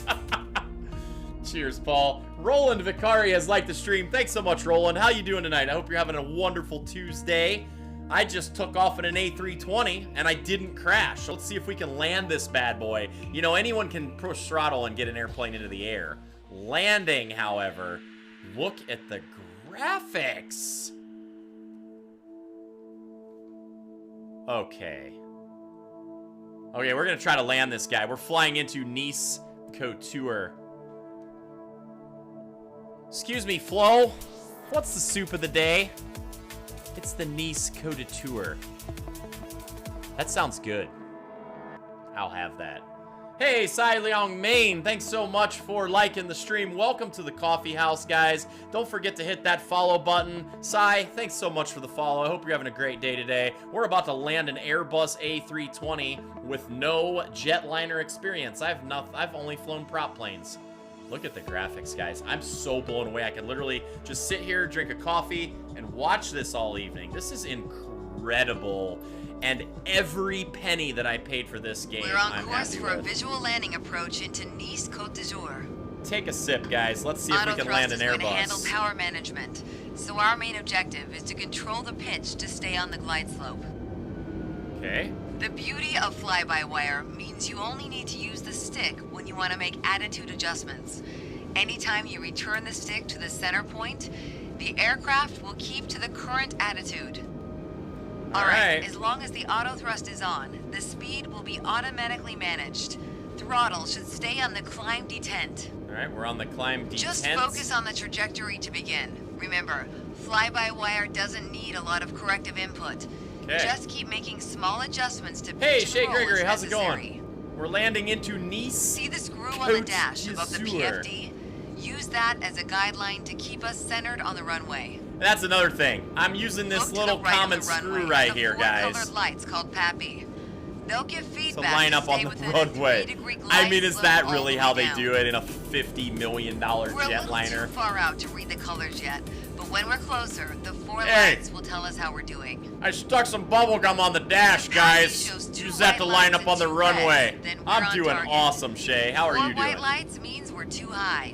Cheers, Paul. Roland Vicari has liked the stream. Thanks so much, Roland. How you doing tonight? I hope you're having a wonderful Tuesday. I just took off in an A320, and I didn't crash. So let's see if we can land this bad boy. You know, anyone can push throttle and get an airplane into the air. Landing, however, look at the graphics. Okay. Okay, we're going to try to land this guy. We're flying into Nice Couture. Excuse me, Flo. What's the soup of the day? It's the Nice Couture. That sounds good. I'll have that. Hey, Sai Leong Main, thanks so much for liking the stream. Welcome to the coffee house, guys. Don't forget to hit that follow button. Sai, thanks so much for the follow. I hope you're having a great day today. We're about to land an Airbus A320 with no jetliner experience. I've only flown prop planes. Look at the graphics, guys. I'm so blown away. I could literally just sit here, drink a coffee, and watch this all evening. This is incredible. And every penny that I paid for this game, We're on I'm course happy for a with. visual landing approach into Nice Côte d'Azur. Take a sip, guys. Let's see if we can land an Autothrust is going to handle Airbus. power management, so our main objective is to control the pitch to stay on the glide slope. Okay. The beauty of fly-by-wire means you only need to use the stick when you want to make attitude adjustments. Anytime you return the stick to the center point, the aircraft will keep to the current attitude. All right, as long as the auto thrust is on, the speed will be automatically managed. Throttle should stay on the climb detent. All right, we're on the climb detent. Just focus on the trajectory to begin. Remember, fly-by-wire doesn't need a lot of corrective input. Okay. Just keep making small adjustments to Hey, pitch Shay and roll Gregory, as how's it necessary. going? We're landing into Nice. See the screw on the dash above the d'Azur. PFD? Use that as a guideline to keep us centered on the runway. That's another thing. I'm using this Look to little the right of common the screw runway. right The here, guys. four-colored lights called Pappy. They'll give feedback To line to up on stay the within a runway. 3-degree glide I mean, is slope that all really the how way they down. do it in a $50 million We're a little too jetliner? far out to read the colors yet, but when we're closer, the four Hey. lights will tell us how we're doing. I stuck some bubble gum on the dash, The guys. shows two You just have to white line lights up on and the two runway. red, then we're I'm on doing target. awesome, Shay. How are Four you white doing? lights means we're too high.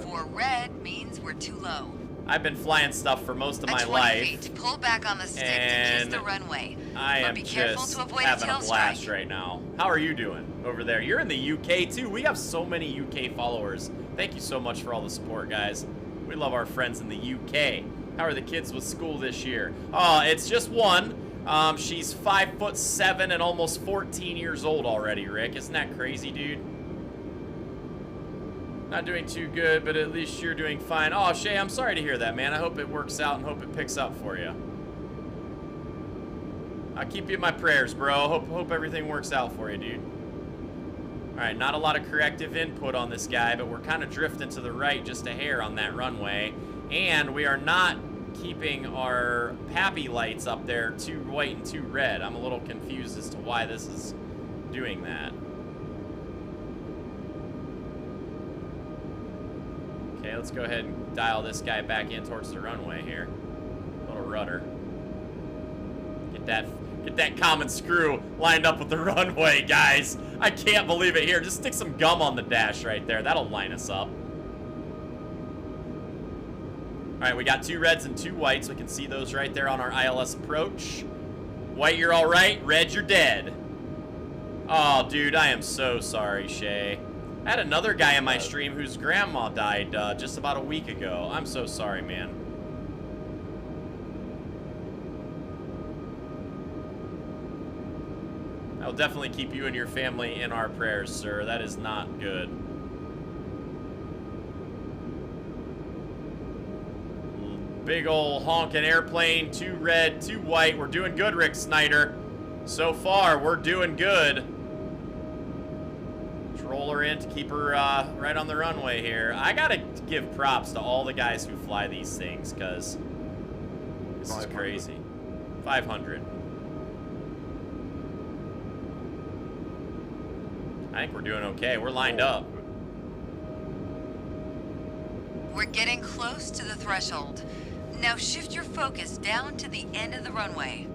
4 red means we're too low. I've been flying stuff for most of my 20 life. feet. Pull back on the stick to ease the runway. I am be careful just to avoid having a blast strike. right now. How are you doing over there? You're in the UK too. We have so many UK followers. Thank you so much for all the support, guys. We love our friends in the UK. How are the kids with school this year? Oh, it's just one. She's 5'7" and almost 14 years old already, Rick. Isn't that crazy, dude? Not doing too good, but at least you're doing fine. Oh, Shay, I'm sorry to hear that, man. I hope it works out and hope it picks up for you. I'll keep you in my prayers, bro. Hope everything works out for you, dude. All right, not a lot of corrective input on this guy, but we're kind of drifting to the right just a hair on that runway. And we are not keeping our pappy lights up there too white and too red. I'm a little confused as to why this is doing that. Okay, let's go ahead and dial this guy back in towards the runway here. Little rudder. Get that common screw lined up with the runway, guys. I can't believe it. Here, just stick some gum on the dash right there. That'll line us up. All right, we got 2 reds and 2 whites. We can see those right there on our ILS approach. White, you're all right. Red, you're dead. Oh, dude, I am so sorry, Shay. I had another guy in my stream whose grandma died just about a week ago. I'm so sorry, man. I'll definitely keep you and your family in our prayers, sir. That is not good. Big ol' honking airplane, 2 red, 2 white. We're doing good, Rick Snyder. So far, we're doing good. Let's roll her in to keep her right on the runway here. I gotta give props to all the guys who fly these things, because this is crazy. 500. I think we're doing okay. We're lined up. We're getting close to the threshold. Now shift your focus down to the end of the runway.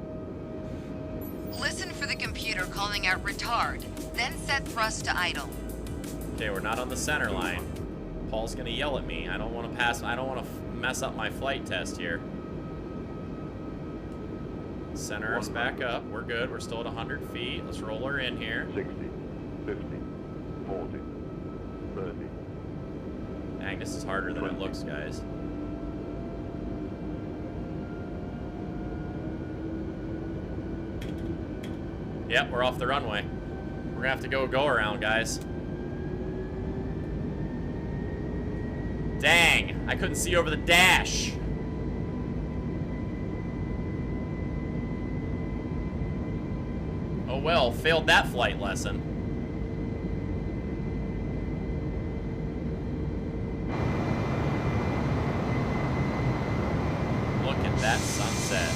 Listen for the computer calling out retard, then set thrust to idle. Okay, we're not on the center line. Paul's gonna yell at me. I don't want to pass. I don't want to mess up my flight test here. Center us back up. We're good. We're still at 100 feet. Let's roll her in here. 60, 50, 40, 30. Dang, this is harder than it looks, guys. Yep, we're off the runway. We're gonna have to go around, guys. Dang, I couldn't see over the dash. Oh well, failed that flight lesson. Look at that sunset.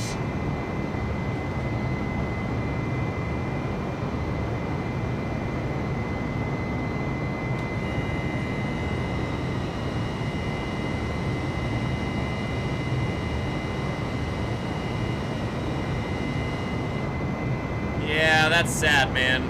Yeah, that's sad, man.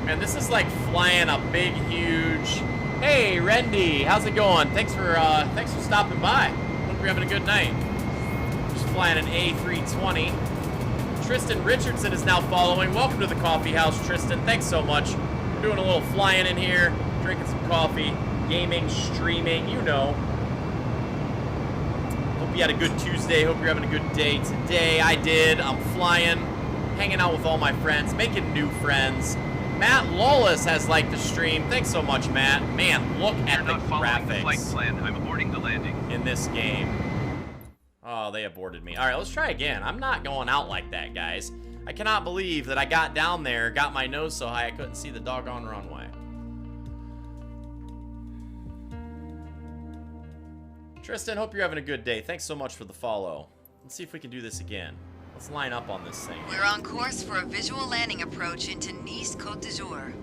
Man, this is like flying a big, huge... Hey, Rendy, how's it going? Thanks for stopping by. Hope you're having a good night. Just flying an A320. Tristan Richardson is now following. Welcome to the coffee house, Tristan. Thanks so much. We're doing a little flying in here, drinking some coffee, gaming, streaming, you know. Hope you had a good Tuesday. Hope you're having a good day today. I did. I'm flying, hanging out with all my friends, making new friends. Matt Lawless has liked the stream. Thanks so much, Matt. Man, look at the graphics. Flight plan. I'm aborting the landing. In this game. Oh, they aborted me. All right, let's try again. I'm not going out like that, guys. I cannot believe that I got down there, got my nose so high I couldn't see the doggone runway. Tristan, hope you're having a good day. Thanks so much for the follow. Let's see if we can do this again. Let's line up on this thing. We're on course for a visual landing approach into Nice Côte d'Azur.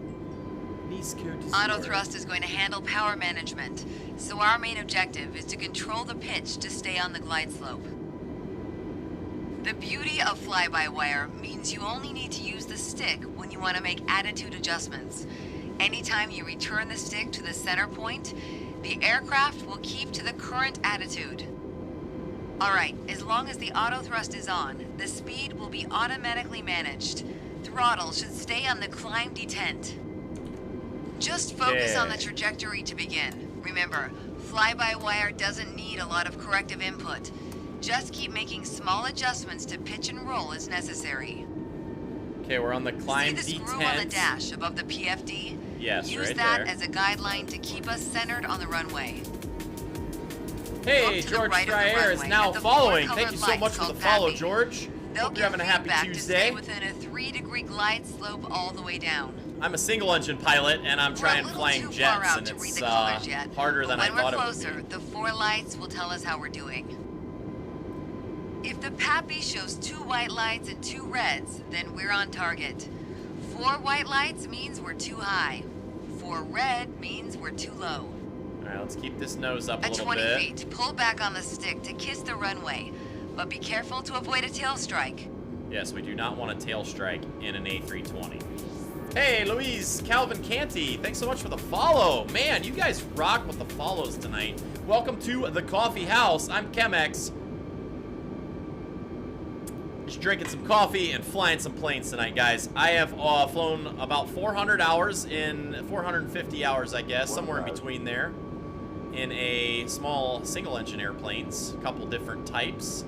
Nice Côte d'Azur. Auto thrust is going to handle power management, so our main objective is to control the pitch to stay on the glide slope. The beauty of fly-by-wire means you only need to use the stick when you want to make attitude adjustments. Anytime you return the stick to the center point, the aircraft will keep to the current attitude. Alright, as long as the auto thrust is on, the speed will be automatically managed. Throttle should stay on the climb detent. Just focus on the trajectory to begin. Remember, fly-by-wire doesn't need a lot of corrective input. Just keep making small adjustments to pitch and roll as necessary. Okay, we're on the climb See the detent. screw on the dash above the PFD? Yes, Use right that there. as a guideline to keep us centered on the runway. Hey, Look to the George right of the Fryer is runway now at the following. four Thank you so colored much for the lights follow, called George. They'll Hope give you're having a happy feedback to Tuesday. stay within a 3-degree glide slope all the way down. I'm a single engine pilot and I'm trying flying jets, and it's harder than I thought it would be. When we're closer, the 4 lights will tell us how we're doing. If the PAPI shows 2 white lights and 2 reds, then we're on target. 4 white lights means we're too high. 4 red means we're too low. Alright, let's keep this nose up a At little 20 bit. feet, pull back on the stick to kiss the runway, but be careful to avoid a tail strike. Yes, we do not want a tail strike in an A320. Hey, Louise Calvin Canty, thanks so much for the follow. Man, you guys rock with the follows tonight. Welcome to the Coffee House. I'm Chemex. Just drinking some coffee and flying some planes tonight, guys. I have flown about 400 hours in 450 hours, I guess, somewhere in between there, in a small single-engine airplanes, a couple different types.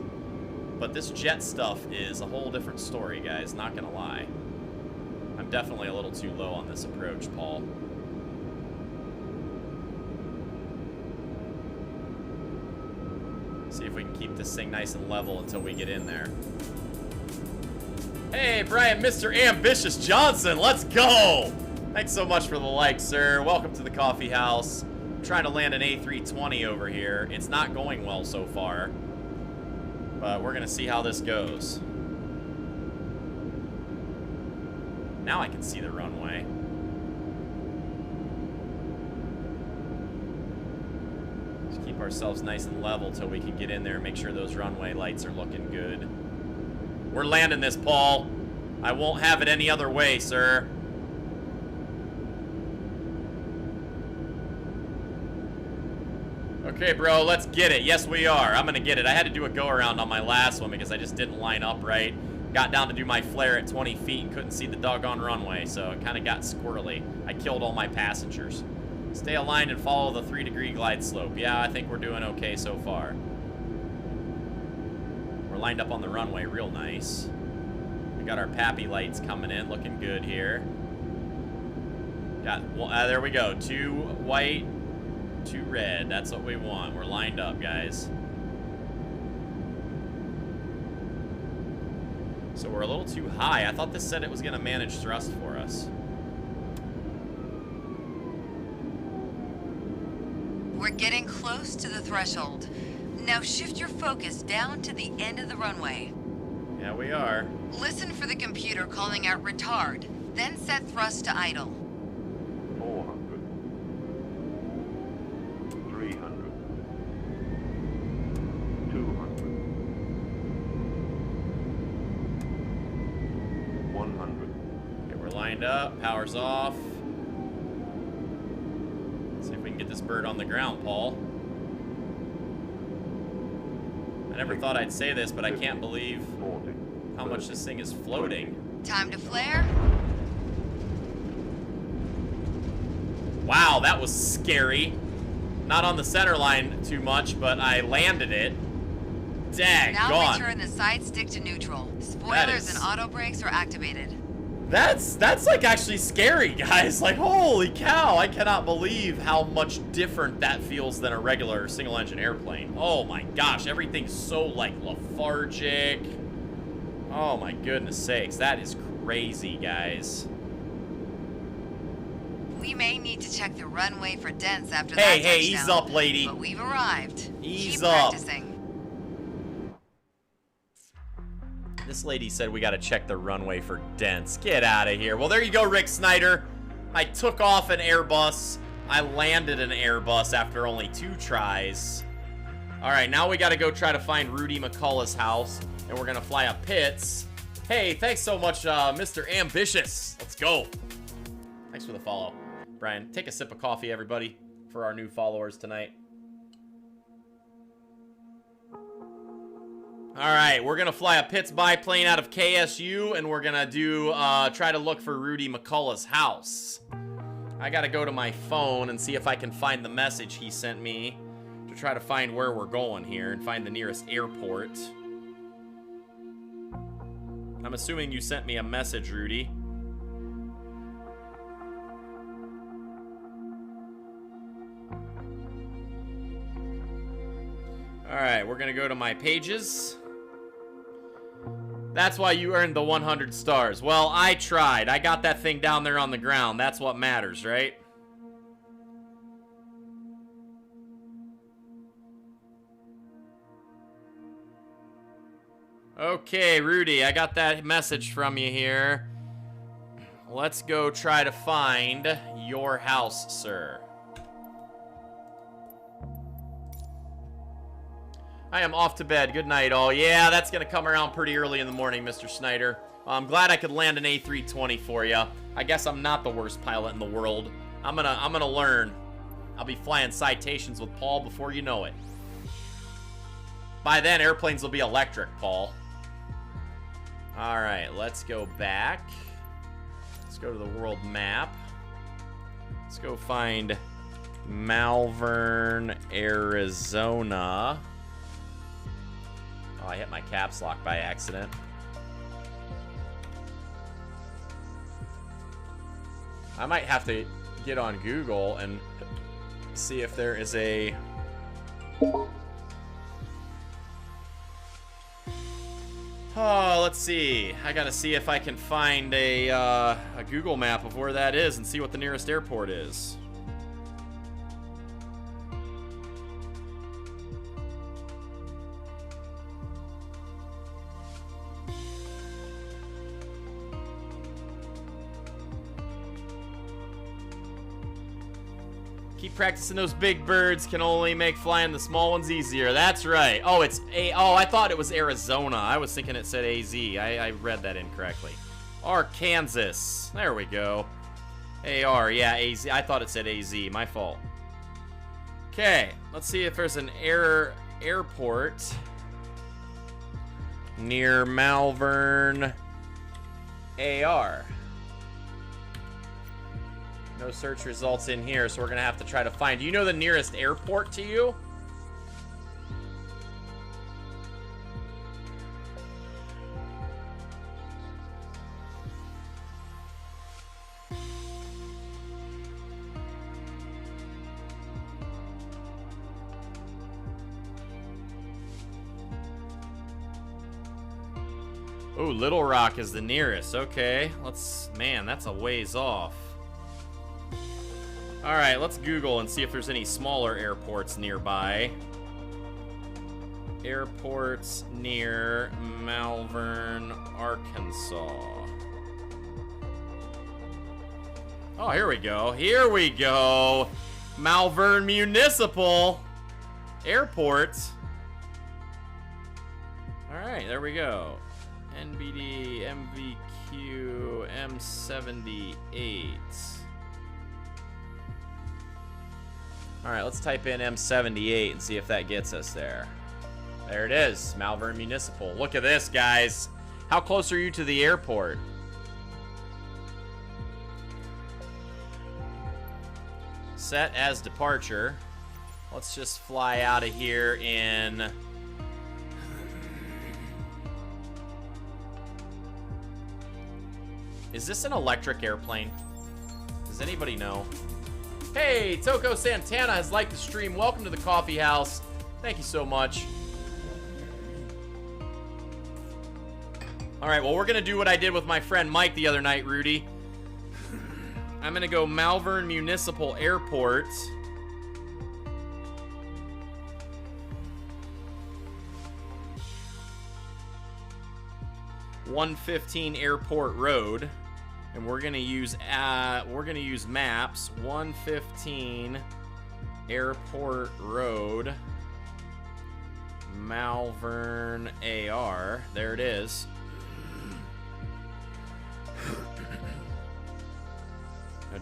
But this jet stuff is a whole different story, guys, not gonna lie. I'm definitely a little too low on this approach, Paul. See if we can keep this thing nice and level until we get in there. Hey, Brian, Mr. Ambitious Johnson, let's go! Thanks so much for the like, sir. Welcome to the Coffee House. I'm trying to land an A320 over here. It's not going well so far, but we're gonna see how this goes. Now I can see the runway. Just keep ourselves nice and level till we can get in there and make sure those runway lights are looking good. We're landing this, Paul. I won't have it any other way, sir. Okay, bro, let's get it. Yes, we are. I'm gonna get it. I had to do a go-around on my last one because I just didn't line up right. Got down to do my flare at 20 feet and couldn't see the doggone runway, so it kind of got squirrely. I killed all my passengers. Stay aligned and follow the 3-degree glide slope. Yeah, I think we're doing okay so far. We're lined up on the runway real nice. We got our PAPI lights coming in, looking good here. Got, there we go. 2 white, 2 red. That's what we want. We're lined up, guys. So we're a little too high. I thought this said it was going to manage thrust for us. We're getting close to the threshold. Now shift your focus down to the end of the runway. Yeah, we are. Listen for the computer calling out retard, then set thrust to idle. 400. 300. 200. 100. Okay, we're lined up. Power's off. Let's see if we can get this bird on the ground, Paul. I never thought I'd say this, but I can't believe 40. how much this thing is floating. Time to flare. Wow, that was scary. Not on the center line too much, but I landed it. Dag Now gone. return the side stick to neutral. Spoilers is- and auto brakes are activated. That's like actually scary, guys. Like, holy cow, I cannot believe how much different that feels than a regular single-engine airplane. Oh my gosh, everything's so like lethargic. Oh my goodness sakes, that is crazy, guys. We may need to check the runway for dents after that Hey, touchdown, ease up, lady. But we've arrived. Ease Keep up. practicing. This lady said we gotta check the runway for dents. Get out of here. Well, there you go, Rick Snyder. I took off an Airbus. I landed an Airbus after only 2 tries. All right, now we gotta go try to find Rudy McCullough's house. and we're gonna fly up Pitts. Hey, thanks so much, Mr. Ambitious. Let's go. Thanks for the follow. Brian, take a sip of coffee, everybody, for our new followers tonight. All right, we're gonna fly a Pitts biplane out of KSU, and we're gonna do try to look for Rudy McCullough's house. I gotta go to my phone and see if I can find the message he sent me to try to find where we're going here and find the nearest airport. I'm assuming you sent me a message, Rudy. All right, we're gonna go to my pages. That's why you earned the 100 stars. Well, I tried. I got that thing down there on the ground. That's what matters, right? Okay, Rudy, I got that message from you here. Let's go try to find your house, sir. I am off to bed. Good night, all. Yeah, that's going to come around pretty early in the morning, Mr. Snyder. I'm glad I could land an A320 for you. I guess I'm not the worst pilot in the world. I'm gonna learn. I'll be flying citations with Paul before you know it. By then, airplanes will be electric, Paul. All right, let's go back. Let's go to the world map. Let's go find Malvern, Arizona. Oh, I hit my caps lock by accident. I might have to get on Google and see if there is a... Oh, let's see. I gotta see if I can find a Google map of where that is and see what the nearest airport is. Keep practicing those big birds, can only make flying the small ones easier. That's right. Oh, it's oh, I thought it was Arizona. I was thinking it said AZ. I read that incorrectly. Arkansas. There we go. AR, yeah, AZ. I thought it said AZ. My fault. Okay, let's see if there's an airport near Malvern, AR. No search results in here, so we're gonna have to try to find. Do you know the nearest airport to you? Oh, Little Rock is the nearest. Okay, man, that's a ways off. All right, let's Google and see if there's any smaller airports nearby. Airports near Malvern, Arkansas. Oh, here we go. Here we go. Malvern Municipal Airport. All right, there we go. NBD, MVQ, M78. All right, let's type in M78 and see if that gets us there. There it is, Malvern Municipal. Look at this, guys. How close are you to the airport? Set as departure. Let's just fly out of here in... Is this an electric airplane? Does anybody know? Hey, Toko Santana has liked the stream. Welcome to the coffee house. Thank you so much. All right, well, we're going to do what I did with my friend Mike the other night, Rudy. I'm going to go Malvern Municipal Airport. .115 Airport Road. And we're gonna use maps. 115 Airport Road, Malvern AR. There it is.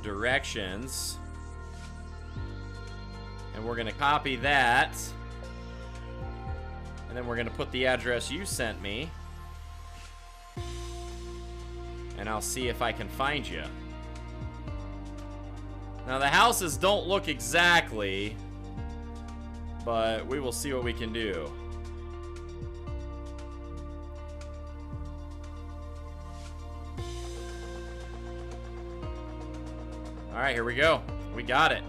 Directions. And we're going to copy that. And then we're going to put the address you sent me. And I'll see if I can find you. Now, the houses don't look exactly, but we will see what we can do. All right, here we go. We got it.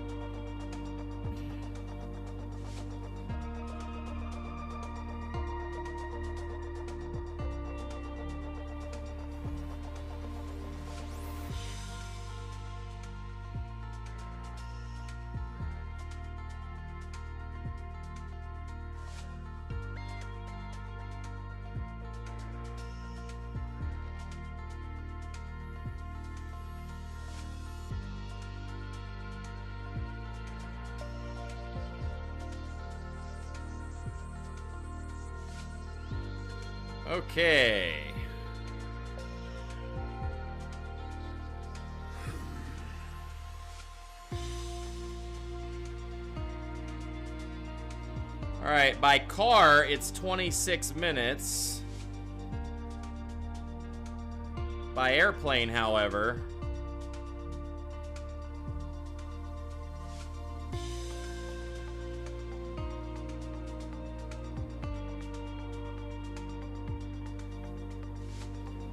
Okay. All right, by car, it's 26 minutes. By airplane, however,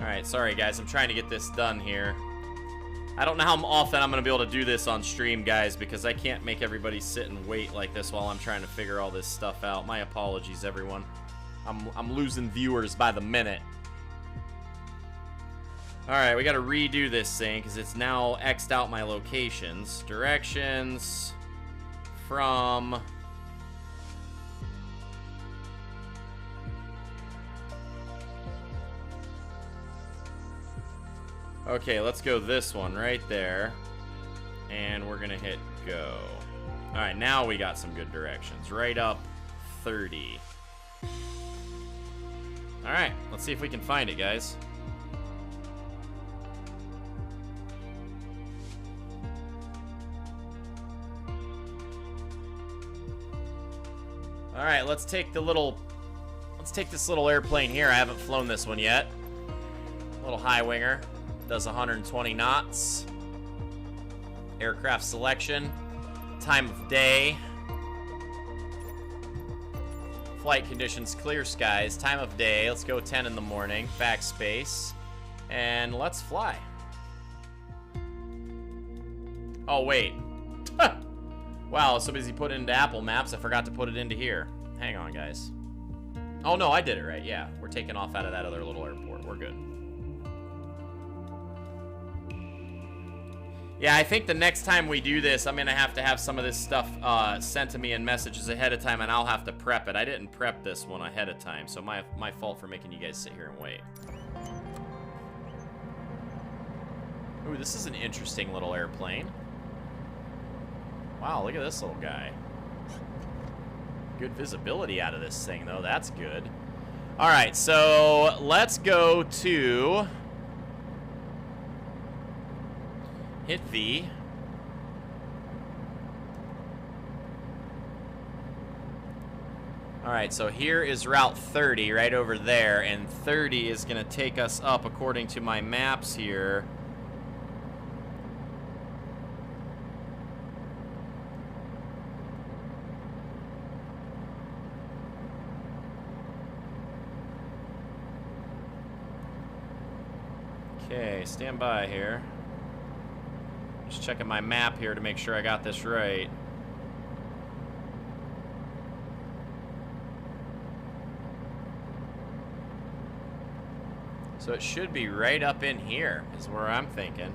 Alright, sorry guys, I'm trying to get this done here. I don't know how often I'm going to be able to do this on stream, guys, because I can't make everybody sit and wait like this while I'm trying to figure all this stuff out. My apologies, everyone. I'm losing viewers by the minute. Alright, we got to redo this thing, because it's now X'd out my locations. Directions from... Okay, let's go this one right there. And we're gonna hit go. Alright, now we got some good directions. Right up 30. Alright, let's see if we can find it, guys. Alright, let's take this little airplane here. I haven't flown this one yet. Little high winger. Does 120 knots. Aircraft selection. Time of day. Flight conditions, clear skies. Time of day, let's go 10 in the morning. Backspace. And let's fly. Oh, wait. Wow, so busy putting it into Apple Maps, I forgot to put it into here. Hang on, guys. Oh, no, I did it right. Yeah, we're taking off out of that other little airport. We're good. Yeah, I think the next time we do this, I'm going to have some of this stuff sent to me in messages ahead of time, and I'll have to prep it. I didn't prep this one ahead of time, so my fault for making you guys sit here and wait. Ooh, this is an interesting little airplane. Wow, look at this little guy. Good visibility out of this thing, though. That's good. All right, so let's go to... Hit V. Alright, so here is Route 30 right over there, and 30 is going to take us up, according to my maps here. Okay, stand by here. Just checking my map here to make sure I got this right. So it should be right up in here, is where I'm thinking.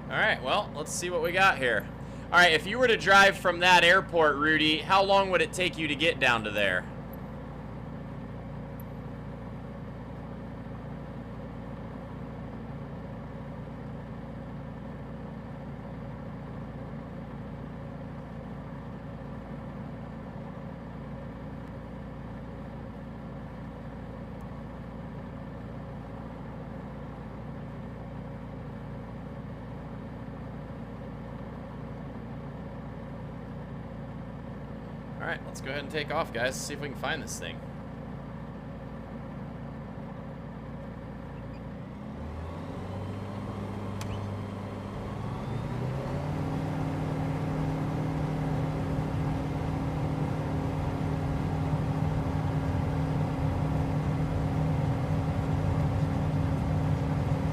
Alright, well, let's see what we got here. All right, if you were to drive from that airport, Rudy, how long would it take you to get down to there? All right, let's go ahead and take off, guys. See if we can find this thing.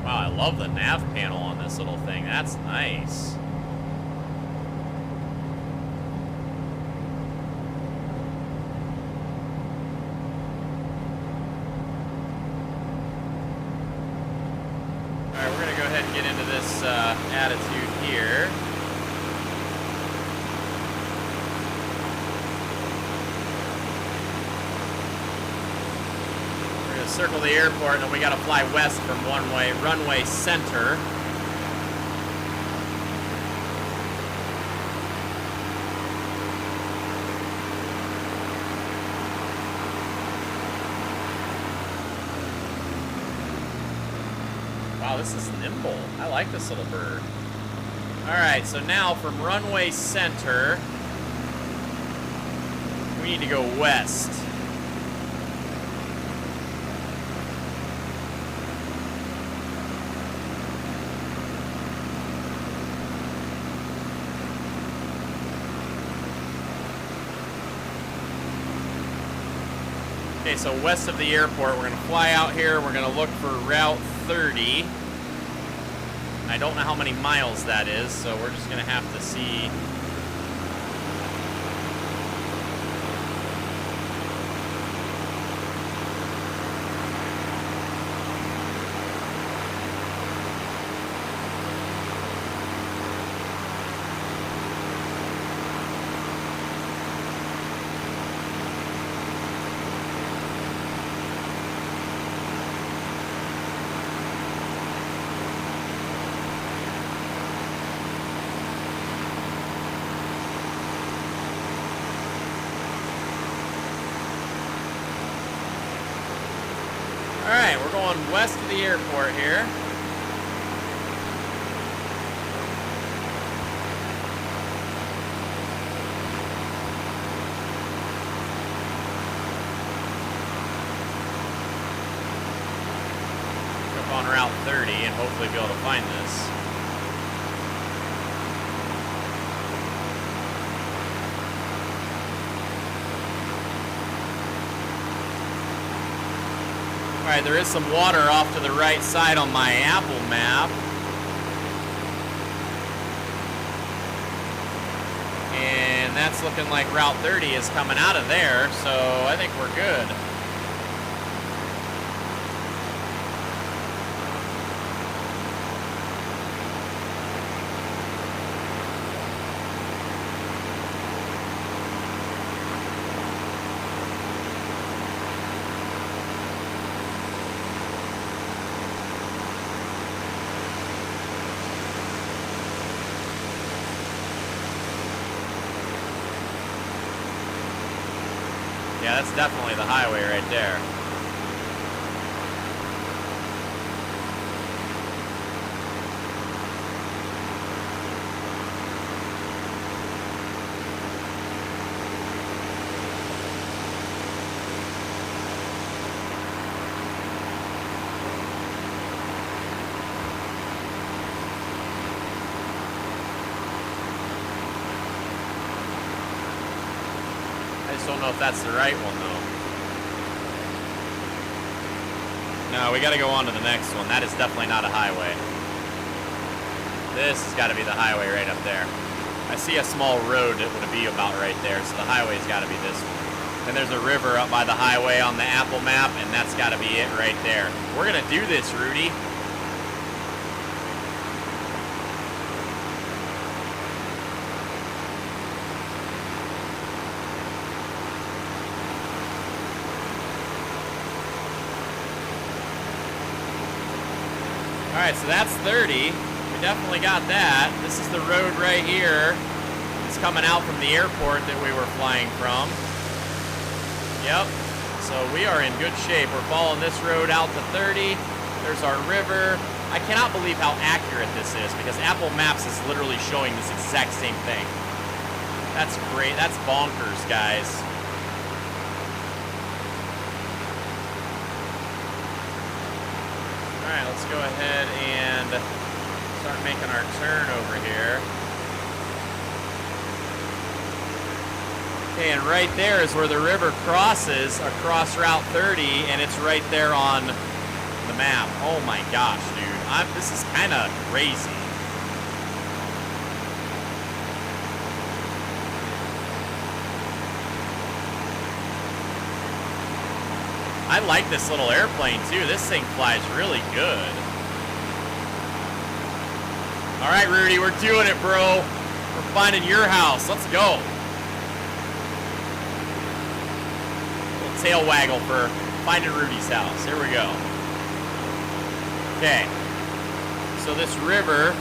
Wow, I love the nav panel on this little thing. That's nice. Get into this attitude here. We're going to circle the airport, and then we got to fly west from runway center. Wow, this is nimble. I like this little bird. All right, so now from runway center, we need to go west. Okay, so west of the airport, we're going to fly out here. We're going to look for Route 30. I don't know how many miles that is, so we're just going to have to see. Alright, we're going west of the airport here. Up on Route 30 and hopefully be able to find this. Alright, there is some water off to the right side on my Apple map. And that's looking like Route 30 is coming out of there, so I think we're good. Yeah, that's definitely the highway right there. I just don't know if that's the right one, though. No, we got to go on to the next one. That is definitely not a highway. This has got to be the highway right up there. I see a small road that would be about right there, so the highway's got to be this one. Then there's a river up by the highway on the Apple map, and that's got to be it right there. We're going to do this, Rudy. All right, so that's 30. We definitely got that. This is the road right here. It's coming out from the airport that we were flying from. Yep. So we are in good shape. We're following this road out to 30. There's our river. I cannot believe how accurate this is because Apple Maps is literally showing this exact same thing. That's great. That's bonkers, guys. All right, let's go ahead and start making our turn over here. Okay, and right there is where the river crosses across Route 30, and it's right there on the map. Oh my gosh, dude. This is kind of crazy. I like this little airplane too. This thing flies really good. All right, Rudy, we're doing it, bro. We're finding your house. Let's go. Little tail waggle for finding Rudy's house. Here we go. Okay. So this river,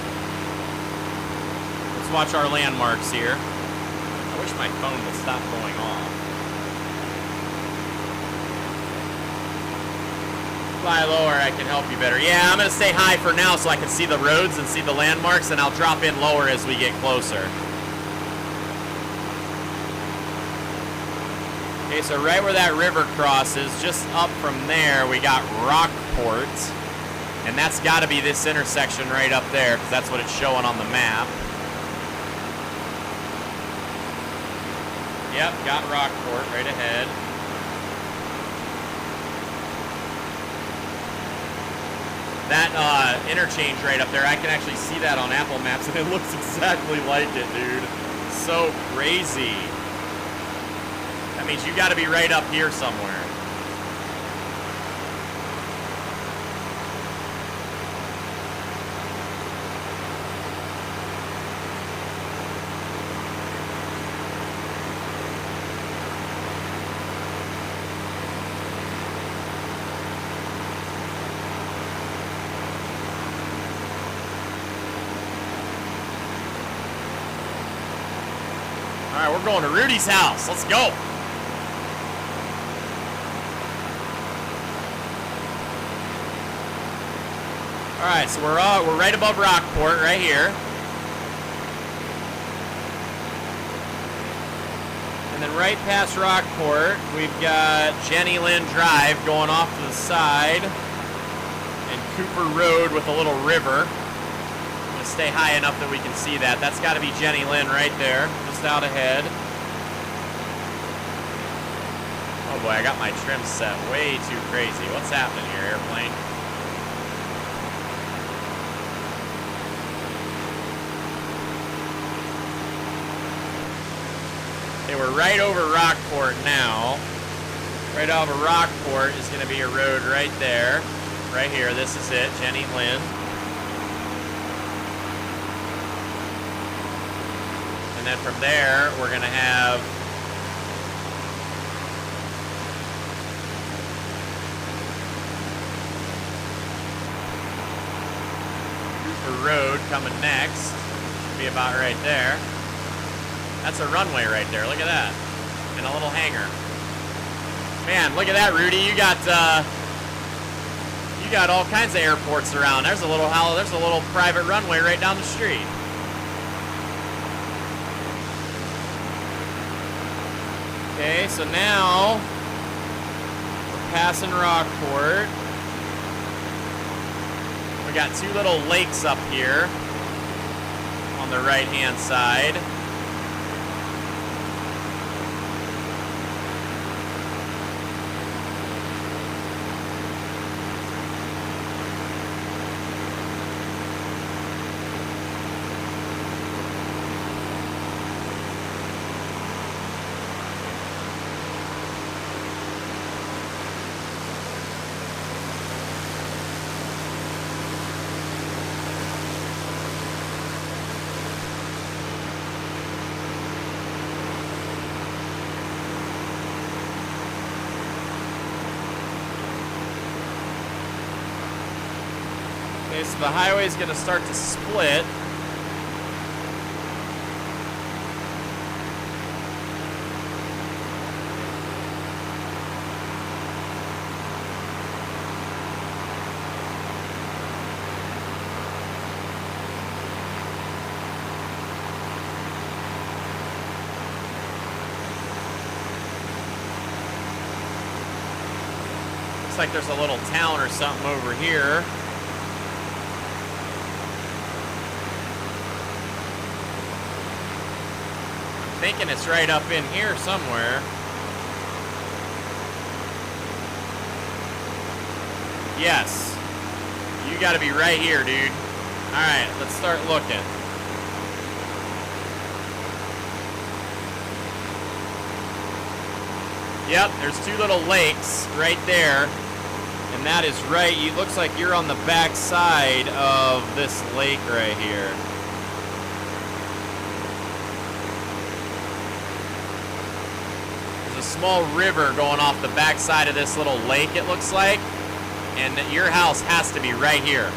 let's watch our landmarks here. I wish my phone would stop going off. Fly lower, I can help you better. Yeah, I'm gonna stay high for now so I can see the roads and see the landmarks, and I'll drop in lower as we get closer. Okay, so right where that river crosses, just up from there, we got Rockport. And that's got to be this intersection right up there, because that's what it's showing on the map. Yep, got Rockport right ahead. That interchange right up there, I can actually see that on Apple Maps, and it looks exactly like it, dude. So crazy. That means you got to be right up here somewhere. All right, we're going to Rudy's house. Let's go. All right, so we're right above Rockport right here. And then right past Rockport, we've got Jenny Lynn Drive going off to the side, and Cooper Road with a little river. I'm gonna stay high enough that we can see that. That's got to be Jenny Lynn right there, just out ahead. Oh boy, I got my trim set way too crazy. What's happening here, airplane? Okay, we're right over Rockport now. Right over Rockport is going to be a road right there. Right here, this is it, Jenny Lynn. And then from there, we're going to have Cooper Road coming next. Should be about right there. That's a runway right there. Look at that. And a little hangar. Man, look at that, Rudy. You got all kinds of airports around. There's a little private runway right down the street. Okay, so now we're passing Rockport. We got two little lakes up here on the right-hand side. Okay, so the highway's gonna start to split. Looks like there's a little town or something over here. I'm thinking it's right up in here somewhere. Yes. You gotta be right here, dude. Alright, let's start looking. Yep, there's two little lakes right there. And that is right, it looks like you're on the back side of this lake right here. There's a small river going off the back side of this little lake, it looks like. And your house has to be right here.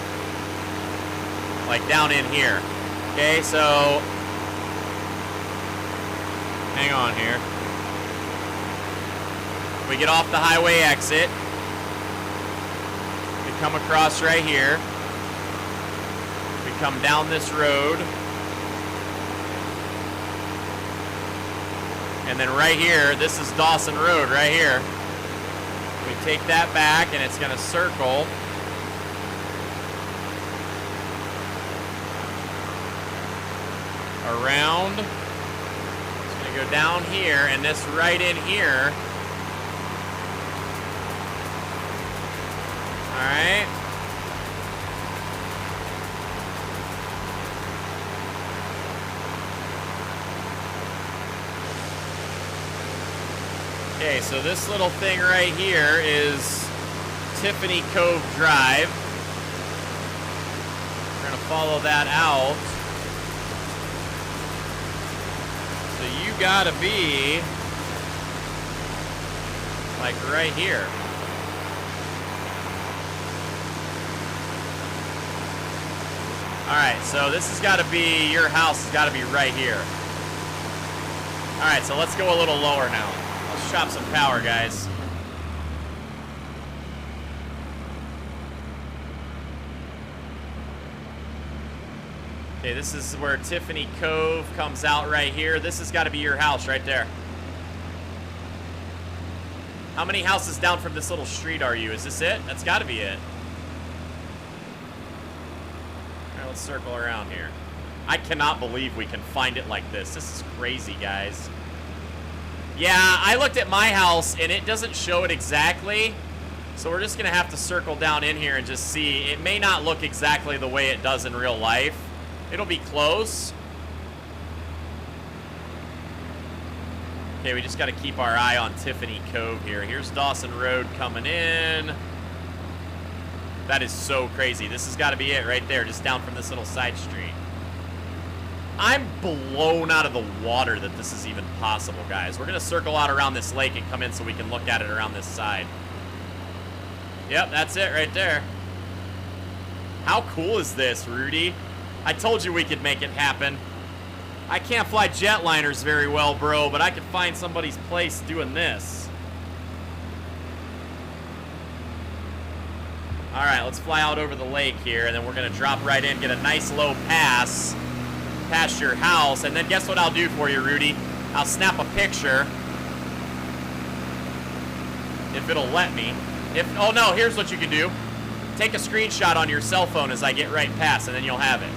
Like down in here. Okay, so hang on here. We get off the highway exit. We come across right here. We come down this road. And then right here, this is Dawson Road right here. We take that back and it's gonna circle. Around. It's gonna go down here and this right in here. Alright. Okay, so this little thing right here is Tiffany Cove Drive. We're gonna follow that out. So you gotta be like right here. Alright, so this has got to be, your house has got to be right here. Alright, so let's go a little lower now. Let's chop some power, guys. Okay, this is where Tiffany Cove comes out right here. This has got to be your house right there. How many houses down from this little street are you? Is this it? That's got to be it. Let's circle around here. I cannot believe we can find it like this. This is crazy, guys. Yeah, I looked at my house and it doesn't show it exactly. So we're just gonna have to circle down in here and just see. It may not look exactly the way it does in real life. It'll be close. Okay, we just gotta keep our eye on Tiffany Cove here. Here's Dawson Road coming in. That is so crazy. This has got to be it right there, just down from this little side street. I'm blown out of the water that this is even possible, guys. We're going to circle out around this lake and come in so we can look at it around this side. Yep, that's it right there. How cool is this, Rudy? I told you we could make it happen. I can't fly jetliners very well, bro, but I could find somebody's place doing this. All right, let's fly out over the lake here, and then we're gonna drop right in, get a nice low pass past your house, and then guess what I'll do for you, Rudy? I'll snap a picture, if it'll let me. Oh no, here's what you can do. Take a screenshot on your cell phone as I get right past, and then you'll have it.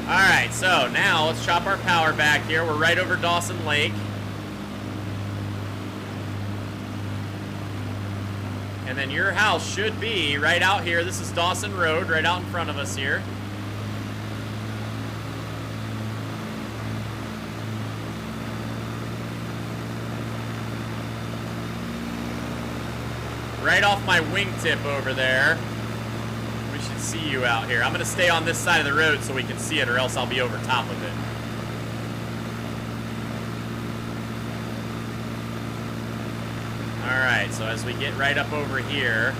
Alright, so now let's chop our power back here. We're right over Dawson Lake. And then your house should be right out here. This is Dawson Road, right out in front of us here. Right off my wingtip over there. We should see you out here. I'm gonna stay on this side of the road so we can see it, or else I'll be over top of it. Alright, so as we get right up over here,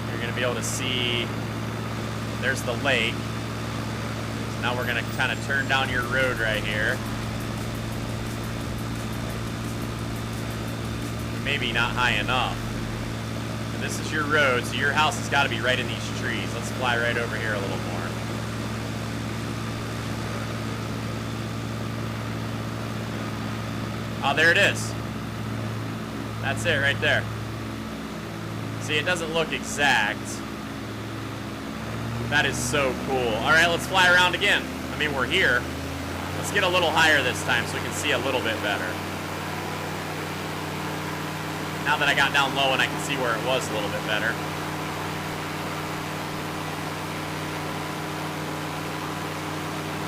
you're gonna be able to see there's the lake. So now we're gonna kind of turn down your road right here. Maybe not high enough. And this is your road, so your house has got to be right in these trees. Let's fly right over here a little more. Oh, there it is. That's it right there. See, it doesn't look exact. That is so cool. All right, let's fly around again. I mean, we're here. Let's get a little higher this time so we can see a little bit better. Now that I got down low and I can see where it was a little bit better.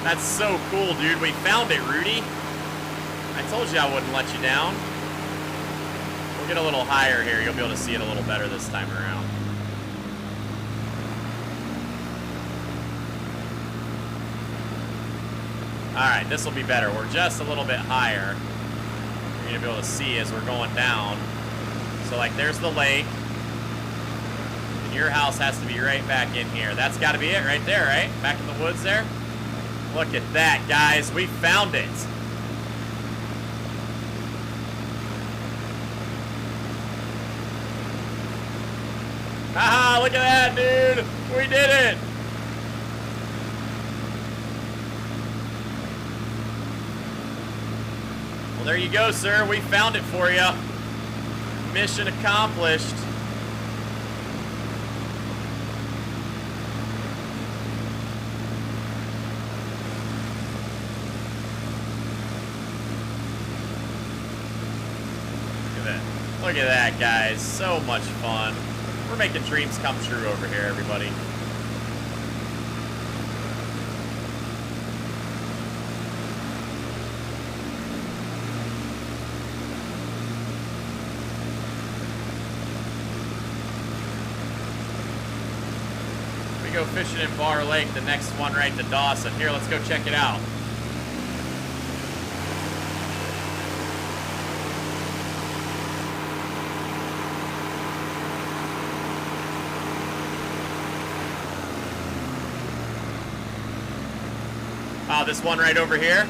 That's so cool, dude. We found it, Rudy. I told you I wouldn't let you down. We'll get a little higher here. You'll be able to see it a little better this time around. Alright, this will be better. We're just a little bit higher. You're going to be able to see as we're going down. So, like, there's the lake. And your house has to be right back in here. That's got to be it right there, right? Back in the woods there. Look at that, guys. We found it. Haha, look at that, dude. We did it. Well, there you go, sir. We found it for you. Mission accomplished. Look at that, guys. So much fun. We're making dreams come true over here, everybody. We go fishing in Bar Lake, the next one right to Dawson. Here, let's go check it out. This one right over here.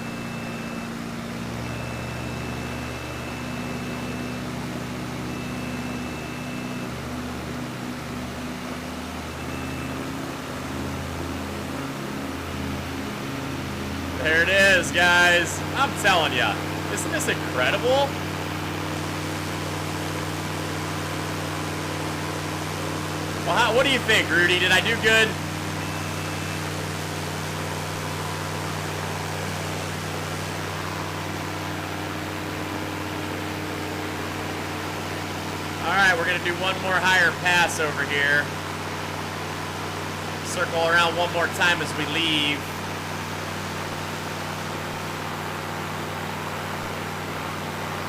There it is, guys. I'm telling you, isn't this incredible? Well, what do you think, Rudy? Did I do good? Alright, we're going to do one more higher pass over here. Circle around one more time as we leave.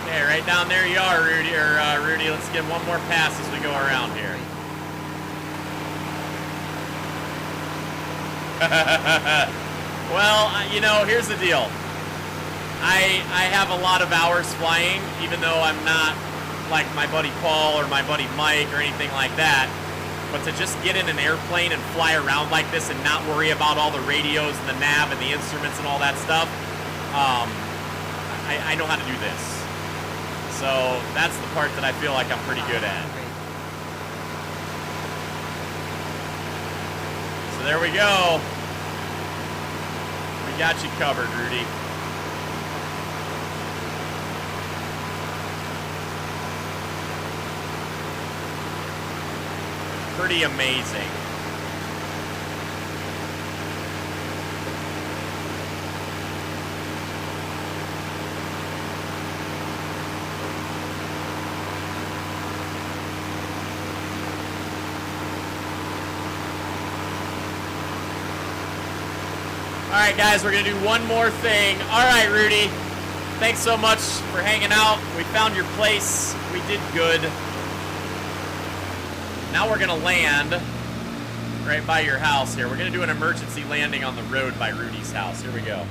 Okay, right down there you are, Rudy. Rudy, let's get one more pass as we go around here. Well, you know, here's the deal. I have a lot of hours flying, even though I'm not like my buddy Paul or my buddy Mike or anything like that, but to just get in an airplane and fly around like this and not worry about all the radios and the nav and the instruments and all that stuff, I know how to do this. So that's the part that I feel like I'm pretty good at. So there we go. We got you covered, Rudy. Pretty amazing. All right, guys, we're going to do one more thing. All right, Rudy, thanks so much for hanging out. We found your place. We did good. Now we're going to land right by your house here. We're going to do an emergency landing on the road by Rudy's house. Here we go.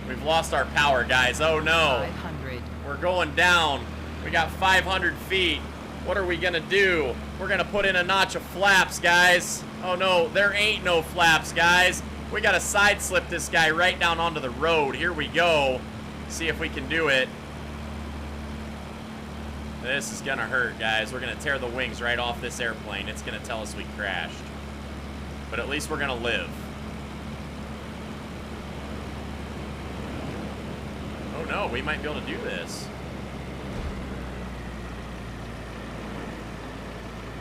We've lost our power, guys. Oh, no. 500. We're going down. We got 500 feet. What are we going to do? We're going to put in a notch of flaps, guys. Oh, no. There ain't no flaps, guys. We got to side slip this guy right down onto the road. Here we go. See if we can do it. This is gonna hurt, guys. We're gonna tear the wings right off this airplane. It's gonna tell us we crashed. But at least we're gonna live. Oh no, we might be able to do this.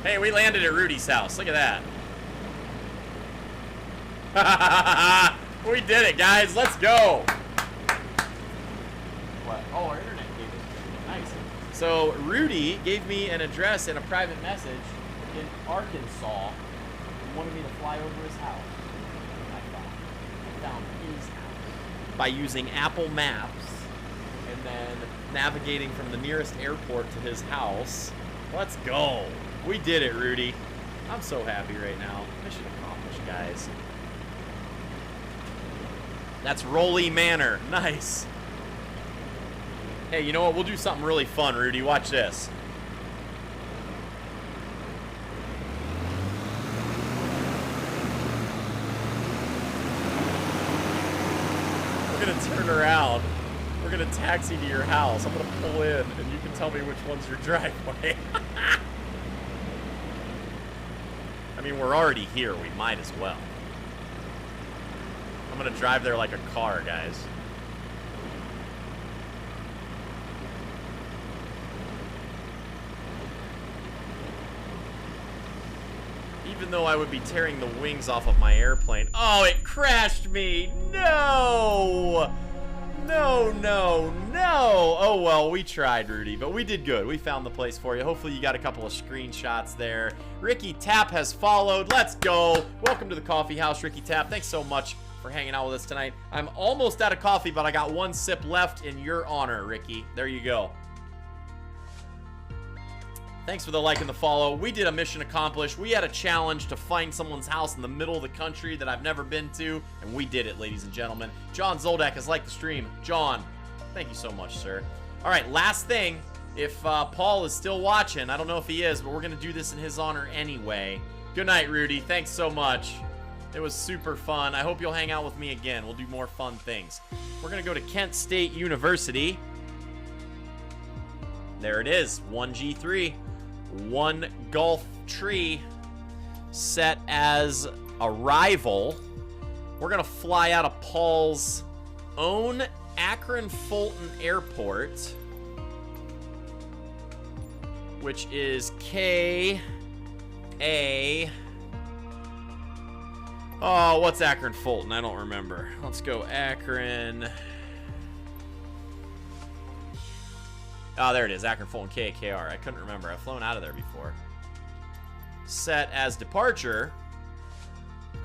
Hey, we landed at Rudy's house. Look at that. We did it, guys. Let's go. What? Oh, our internet gave us nice. So Rudy gave me an address in a private message in Arkansas. He wanted me to fly over his house. I found his house by using Apple Maps and then navigating from the nearest airport to his house. Let's go. We did it, Rudy. I'm so happy right now. Mission accomplished, guys. That's Rolly Manor. Nice. Hey, you know what? We'll do something really fun, Rudy. Watch this. We're going to turn around. We're going to taxi to your house. I'm going to pull in, and you can tell me which one's your driveway. I mean, we're already here. We might as well. I'm going to drive there like a car, guys. Even though I would be tearing the wings off of my airplane. Oh, it crashed me! No! No, no, no! Oh, well, we tried, Rudy, but we did good. We found the place for you. Hopefully you got a couple of screenshots there. Ricky Tapp has followed. Let's go! Welcome to the coffee house, Ricky Tapp. Thanks so much for hanging out with us tonight. I'm almost out of coffee, but I got one sip left in your honor, Ricky. There you go. Thanks for the like and the follow. We did a mission accomplished. We had a challenge to find someone's house in the middle of the country that I've never been to, and we did it, ladies and gentlemen. John Zoldak has liked the stream. John, thank you so much, sir. All right, last thing. If Paul is still watching, I don't know if he is, but we're going to do this in his honor anyway. Good night, Rudy. Thanks so much. It was super fun. I hope you'll hang out with me again. We'll do more fun things. We're going to go to Kent State University. There it is, 1G3. One Golf Tree set as arrival. We're gonna fly out of Paul's own Akron Fulton Airport, which is KA. Oh, what's Akron Fulton? I don't remember. Let's go Akron. Oh, there it is. Akron Fulton KKR. I couldn't remember. I've flown out of there before. Set as departure.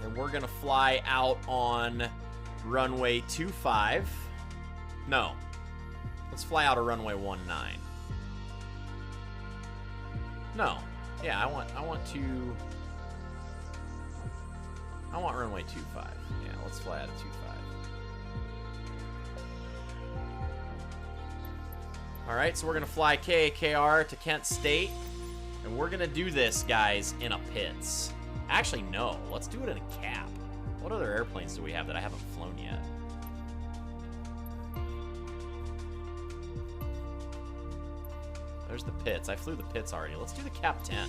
And we're going to fly out on runway 25. No. Let's fly out of runway 19. No. Yeah, I want runway 25. Yeah, let's fly out of 25. All right, so we're going to fly KKR to Kent State, and we're going to do this, guys, in a Pitts. Actually, no. Let's do it in a cap. What other airplanes do we have that I haven't flown yet? There's the Pitts. I flew the Pitts already. Let's do the cap 10.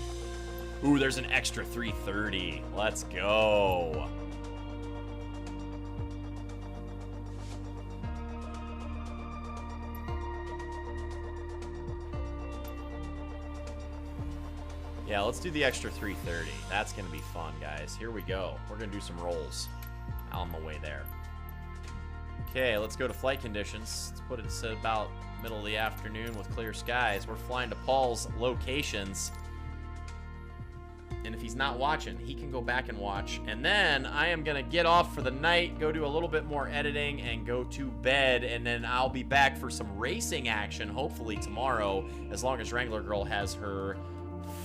Ooh, there's an extra 330. Let's go. Yeah, let's do the extra 330. That's going to be fun, guys. Here we go. We're going to do some rolls on the way there. Okay, let's go to flight conditions. Let's put it to about middle of the afternoon with clear skies. We're flying to Paul's locations. And if he's not watching, he can go back and watch. And then I am going to get off for the night, go do a little bit more editing, and go to bed. And then I'll be back for some racing action, hopefully tomorrow, as long as Wrangler Girl has her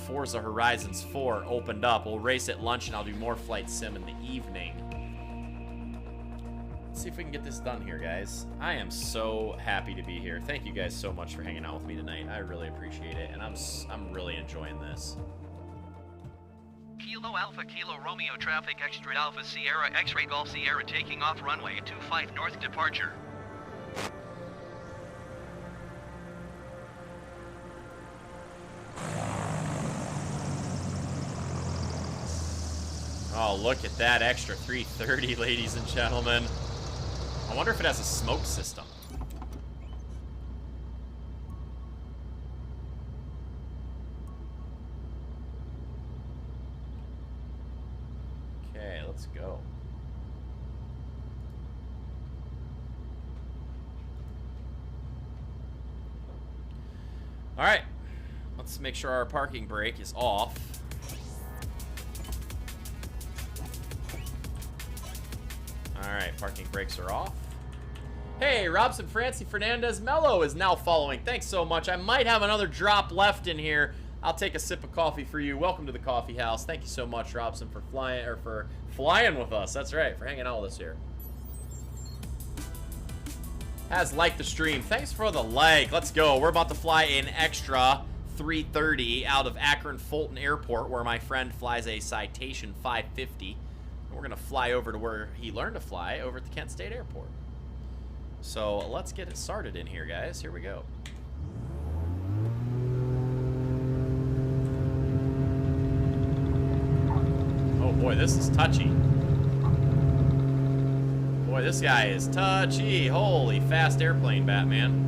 Forza Horizons 4 opened up. We'll race at lunch, and I'll do more Flight Sim in the evening. Let's see if we can get this done here, guys. I am so happy to be here. Thank you guys so much for hanging out with me tonight. I really appreciate it, and I'm really enjoying this. Kilo Alpha Kilo Romeo traffic X-Ray Alpha Sierra X-Ray Golf Sierra taking off runway 25 north departure. Oh, look at that extra 330, ladies and gentlemen. I wonder if it has a smoke system. Okay, let's go. All right, let's make sure our parking brake is off. All right, parking brakes are off. Hey, Robson Francie Fernandez Mello is now following. Thanks so much. I might have another drop left in here. I'll take a sip of coffee for you. Welcome to the coffee house. Thank you so much, Robson, for flying with us. That's right, for hanging out with us here. Has liked the stream. Thanks for the like. Let's go. We're about to fly an extra 330 out of Akron Fulton Airport, where my friend flies a Citation 550. We're going to fly over to where he learned to fly, over at the Kent State Airport. So let's get it started in here, guys. Here we go. Oh boy, this is touchy. Boy, this guy is touchy. Holy fast airplane, Batman.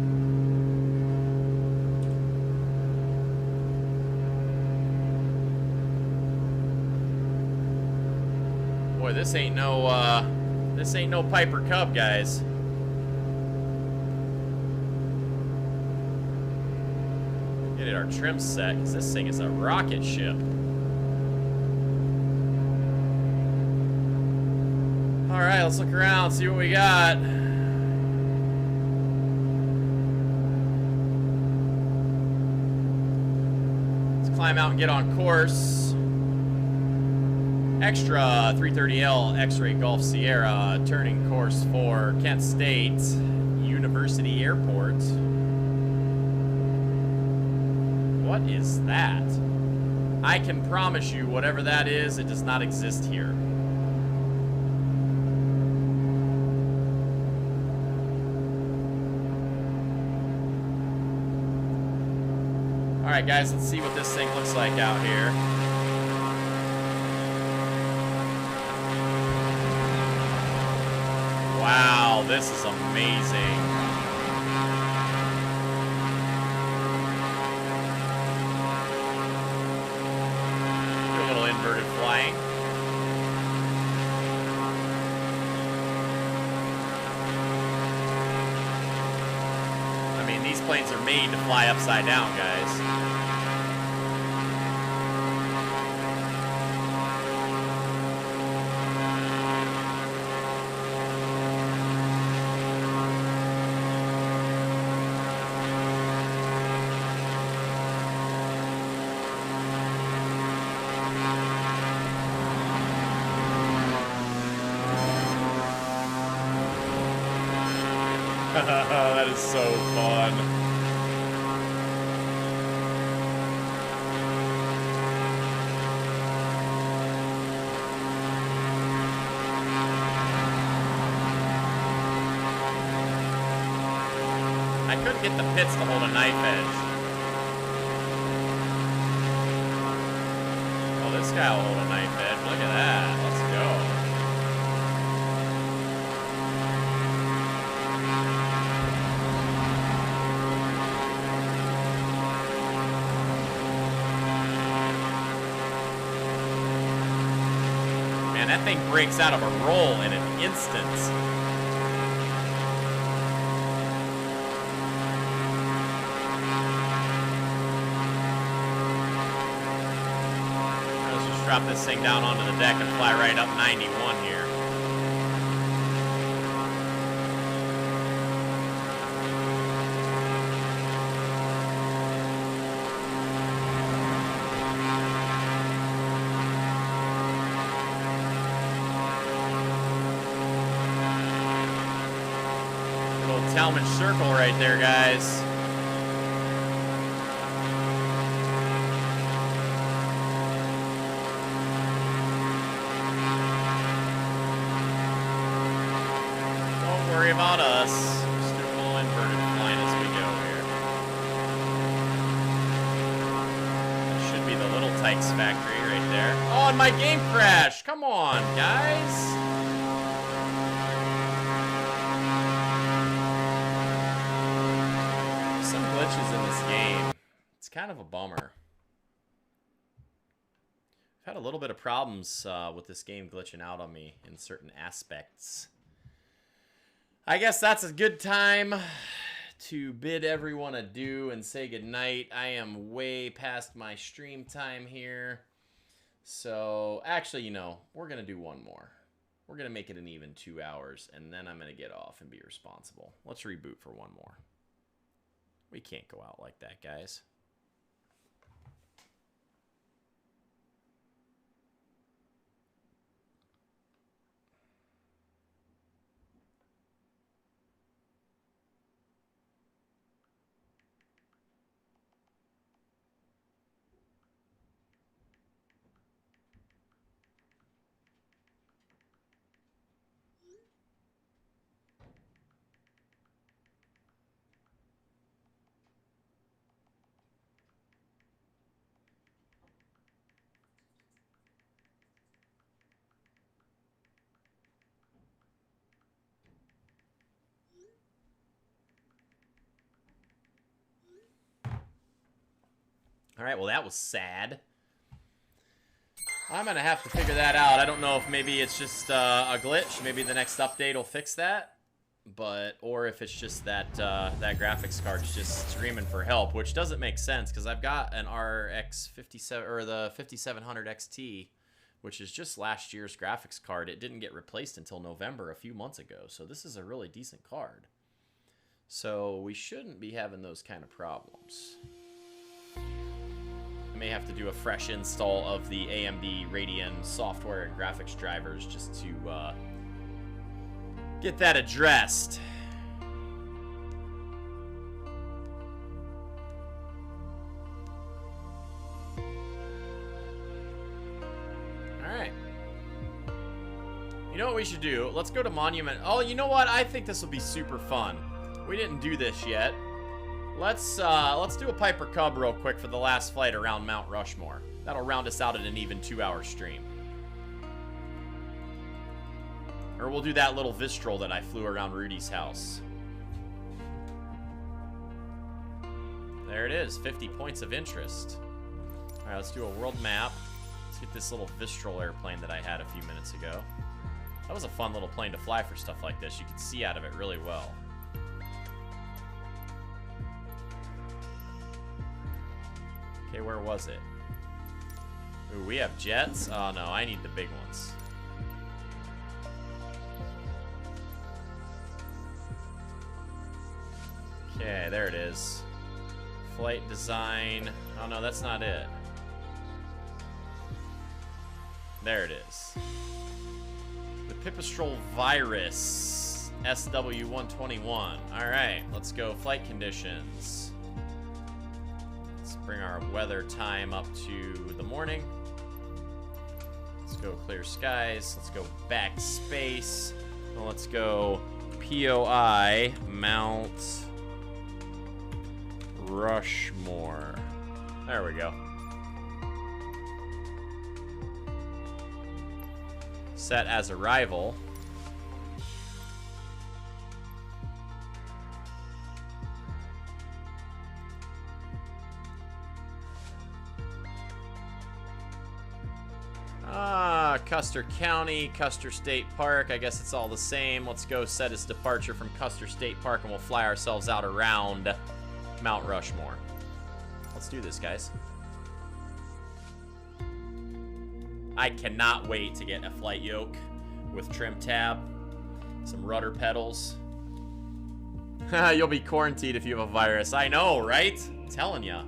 Boy, this ain't no Piper Cub, guys. Get it our trim set, because this thing is a rocket ship. All right, let's look around, see what we got. Let's climb out and get on course. Extra 330L X-Ray Golf Sierra, turning course for Kent State University Airport. What is that? I can promise you, whatever that is, it does not exist here. All right, guys, let's see what this thing looks like out here. Wow, this is amazing. Do a little inverted flying. I mean, these planes are made to fly upside down, guys. That is so fun. I couldn't get the pits to hold a knife edge. Oh, this guy will hold a knife edge. Look at that. Let's go. That thing breaks out of a roll in an instant. Let's just drop this thing down onto the deck and fly right up 91 here. Talmadge Circle right there, guys. Don't worry about us. Just do a little inverted flying as we go here. That should be the Little Tykes factory right there. Oh, and my game crashed. Come on, guys. Some glitches in this game. It's kind of a bummer. I've had a little bit of problems with this game glitching out on me in certain aspects. I guess that's a good time to bid everyone adieu and say goodnight. I am way past my stream time here. So, actually, you know, we're going to do one more. We're going to make it an even 2 hours, and then I'm going to get off and be responsible. Let's reboot for one more. We can't go out like that, guys. All right, well, that was sad. I'm going to have to figure that out. I don't know if maybe it's just a glitch. Maybe the next update will fix that. Or if it's just that that graphics card's just screaming for help, which doesn't make sense because I've got an RX 57 or the 5700 XT, which is just last year's graphics card. It didn't get replaced until November a few months ago. So this is a really decent card. So we shouldn't be having those kind of problems. May have to do a fresh install of the AMD Radeon software and graphics drivers just to get that addressed. Alright. You know what we should do? Let's go to Monument. Oh, you know what? I think this will be super fun. We didn't do this yet. Let's do a Piper Cub real quick for the last flight around Mount Rushmore. That'll round us out at an even 2-hour stream. Or we'll do that little Vistral that I flew around Rudy's house. There it is, 50 points of interest. All right, let's do a world map. Let's get this little Vistral airplane that I had a few minutes ago. That was a fun little plane to fly for stuff like this. You can see out of it really well. Okay, where was it? Ooh, we have jets? Oh, no, I need the big ones. Okay, there it is. Flight design. Oh, no, that's not it. There it is. The Pipistrel Virus. SW-121. All right, let's go flight conditions. Bring our weather time up to the morning. Let's go clear skies. Let's go back space. Well, let's go POI Mount Rushmore. There we go. Set as arrival. Custer County, Custer State Park. I guess it's all the same. Let's go set his departure from Custer State Park and we'll fly ourselves out around Mount Rushmore. Let's do this, guys. I cannot wait to get a flight yoke with trim tab, some rudder pedals. You'll be quarantined if you have a virus. I know, right? I'm telling ya.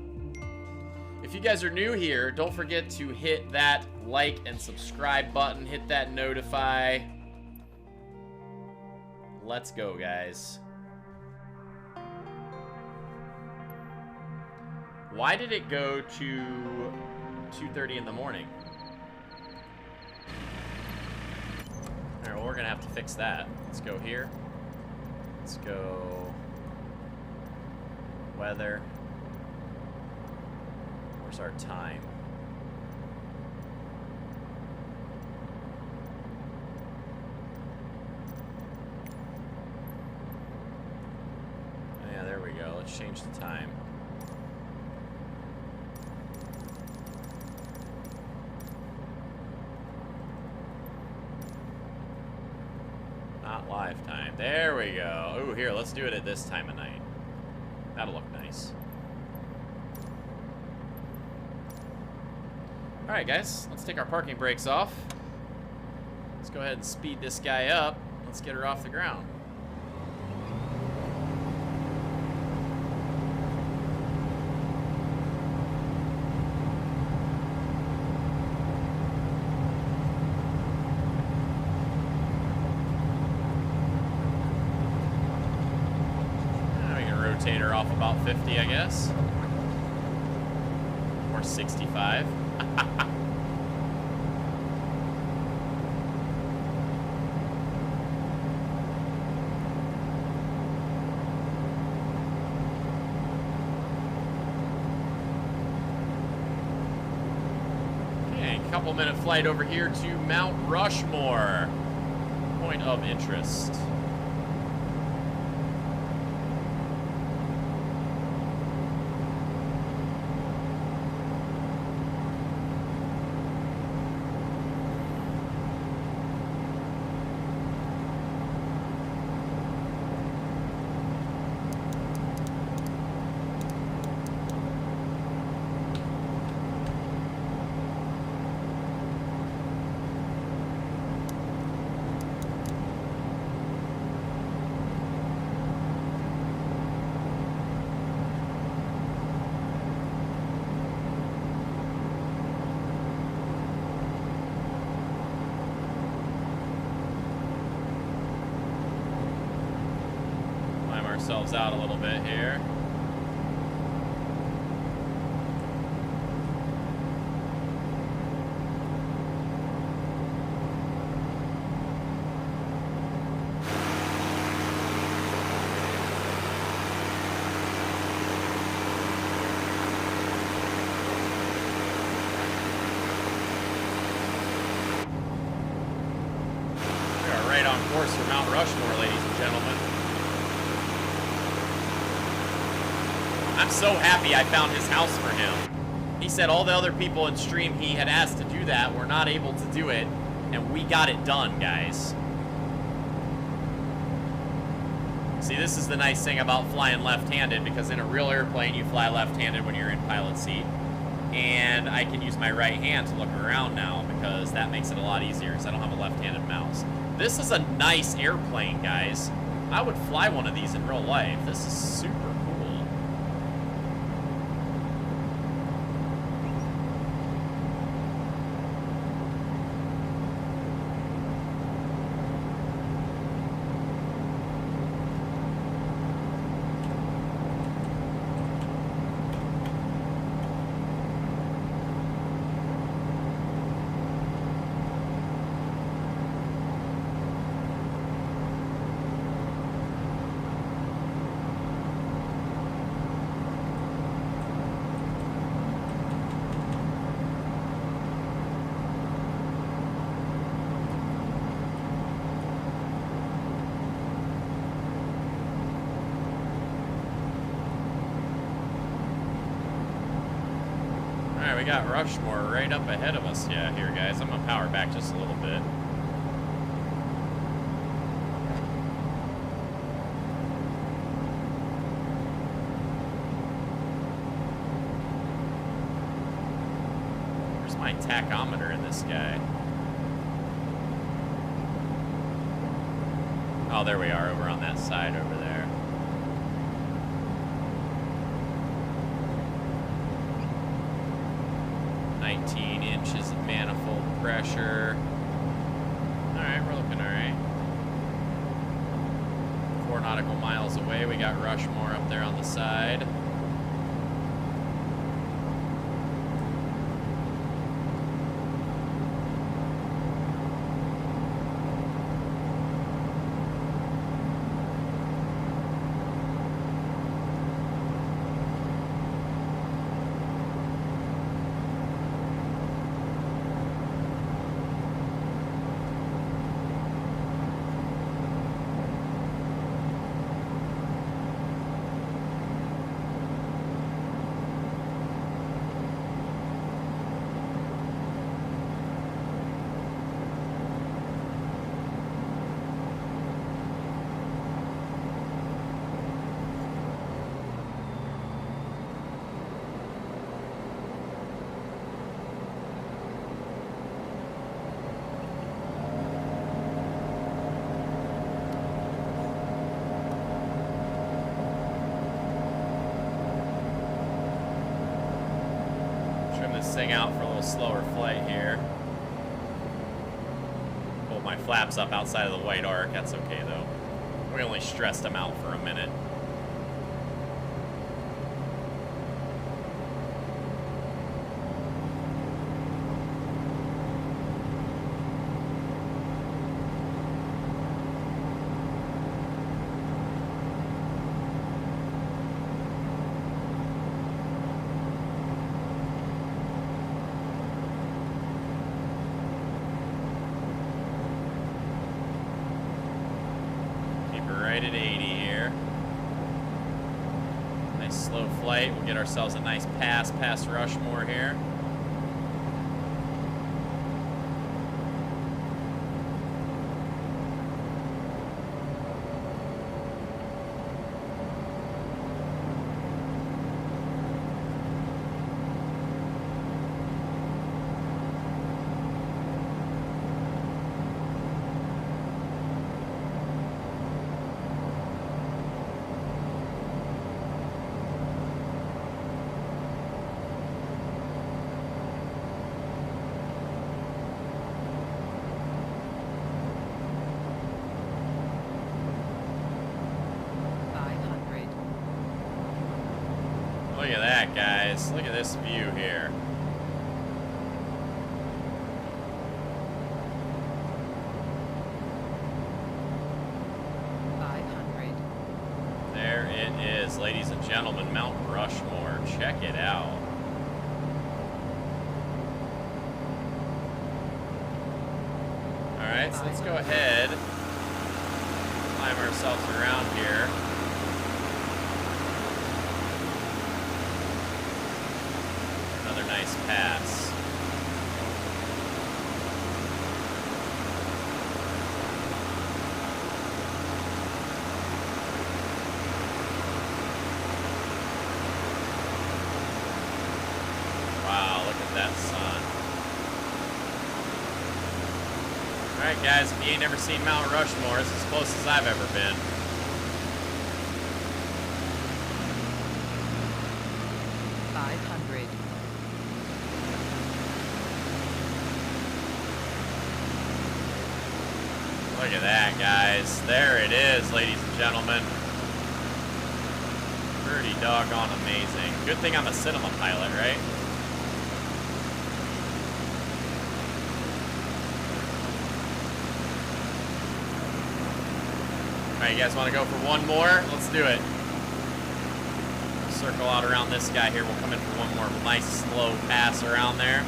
If you guys are new here, don't forget to hit that like and subscribe button. Hit that notify. Let's go, guys. Why did it go to 2:30 in the morning? Alright, well, we're gonna have to fix that. Let's go here. Let's go... weather. Where's our time? Oh, yeah, there we go. Let's change the time. Not live time. There we go. Ooh, here, let's do it at this time of night. That'll look nice. Alright, guys. Let's take our parking brakes off. Let's go ahead and speed this guy up. Let's get her off the ground. Rotate her off about 50, I guess. Or 65. Okay, couple-minute flight over here to Mount Rushmore. Point of interest. Ourselves out a little bit here. We are right on course for Mount Rushmore, ladies and gentlemen. I'm so happy I found his house for him. He said all the other people in stream he had asked to do that were not able to do it, and we got it done, guys. See, this is the nice thing about flying left-handed, because in a real airplane, you fly left-handed when you're in pilot seat. And I can use my right hand to look around now, because that makes it a lot easier, because I don't have a left-handed mouse. This is a nice airplane, guys. I would fly one of these in real life. This is super cool. We got Rushmore right up ahead of us. Yeah, here, guys. I'm gonna power back just a little bit. Where's my tachometer in this guy? Oh, there we are, over on that side over there. Inches of manifold pressure. Alright, we're looking alright. 4 nautical miles away, we got Rushmore up there on the side. this thing out for a little slower flight here. Pull my flaps up outside of the white arc. That's okay, though. We only stressed them out for a minute. Right at 80 here. Nice slow flight. We'll get ourselves a nice pass past Rushmore here. Look at that, guys. Look at this view here. There it is, ladies and gentlemen, Mount Rushmore. Check it out. Alright, so let's go ahead, climb ourselves around here. Another nice pass. Wow, look at that sun. Alright guys, if you ain't never seen Mount Rushmore, it's as close as I've ever been. Look at that, guys. There it is, ladies and gentlemen. Pretty doggone amazing. Good thing I'm a cinema pilot, right? Alright, you guys want to go for one more? Let's do it. Circle out around this guy here. We'll come in for one more nice slow pass around there.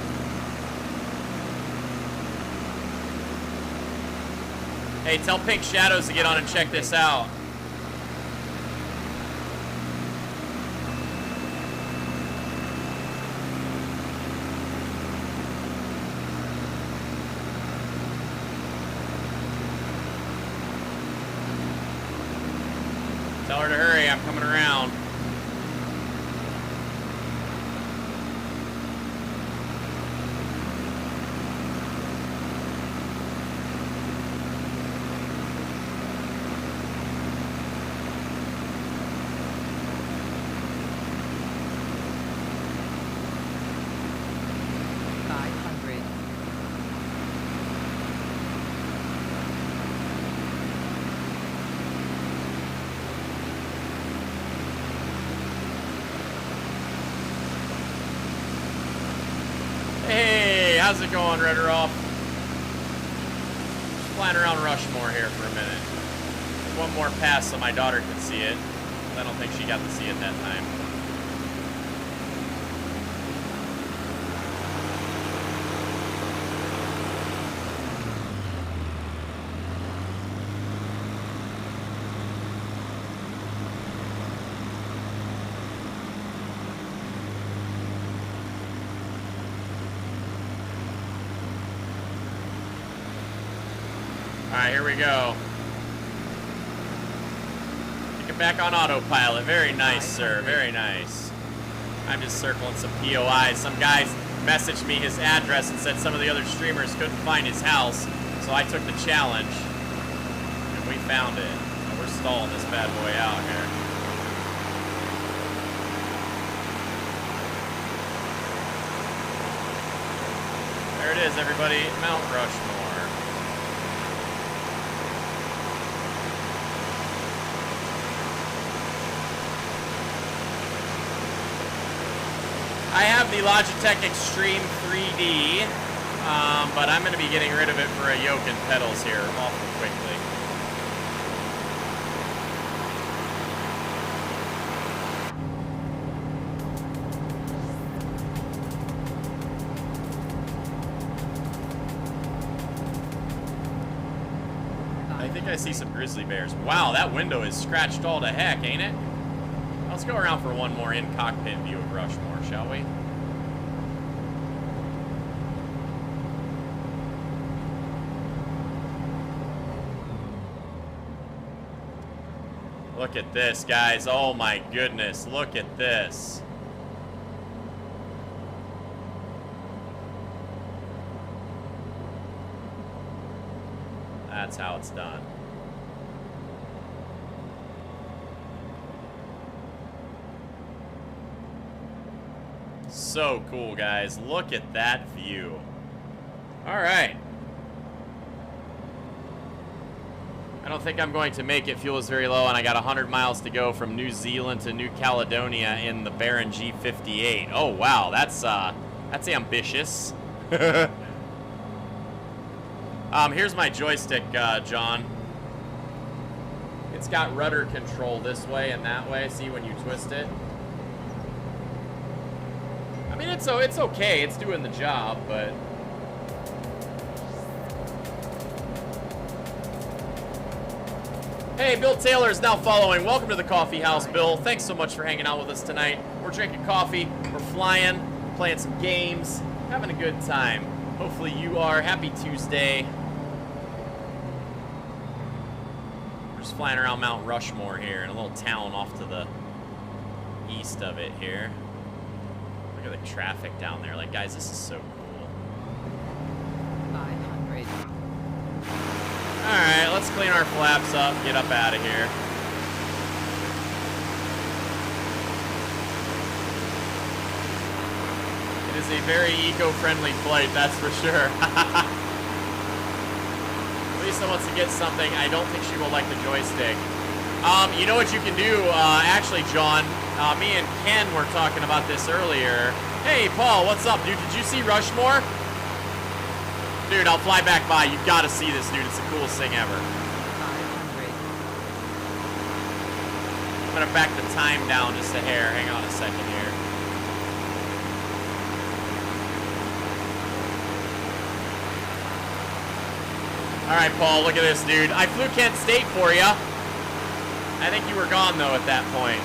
Hey, tell Pink Shadows to get on and check this out. Tell her to hurry, I'm coming around. Hey, how's it going, Rudderoff? Just flying around Rushmore here for a minute. One more pass so my daughter can see it. I don't think she got to see it that time. Alright, here we go. Get back on autopilot. Very nice, sir. Very nice. I'm just circling some POIs. Some guys messaged me his address and said some of the other streamers couldn't find his house, so I took the challenge, and we found it. And we're stalling this bad boy out here. There it is, everybody. Mount Rushmore. I have the Logitech Extreme 3D, but I'm going to be getting rid of it for a yoke and pedals here awful quickly. I think I see some grizzly bears. Wow, that window is scratched all to heck, ain't it? Let's go around for one more in-cockpit view of Rushmore, shall we? Look at this, guys. Oh my goodness, look at this. That's how it's done. So cool, guys. Look at that view. All right. I don't think I'm going to make it. Fuel is very low, and I got 100 miles to go from New Zealand to New Caledonia in the Baron G58. Oh, wow. That's ambitious. Here's my joystick, John. It's got rudder control this way and that way. See when you twist it? I mean, it's okay. It's doing the job, but... Hey, Bill Taylor is now following. Welcome to the coffee house, Bill. Thanks so much for hanging out with us tonight. We're drinking coffee, we're flying, playing some games, having a good time. Hopefully you are. Happy Tuesday. We're just flying around Mount Rushmore here in a little town off to the east of it here. Look at the traffic down there. Like, guys, this is so cool. 500. Alright, let's clean our flaps up, get up out of here. It is a very eco-friendly flight, that's for sure. Lisa wants to get something. I don't think she will like the joystick. You know what you can do? Actually, John, me and Ken were talking about this earlier. Hey, Paul, what's up, dude? Did you see Rushmore? Dude, I'll fly back by. You've got to see this, dude. It's the coolest thing ever. 500. I'm going to back the time down just a hair. Hang on a second here. All right, Paul, look at this, dude. I flew Kent State for you. I think you were gone, though, at that point.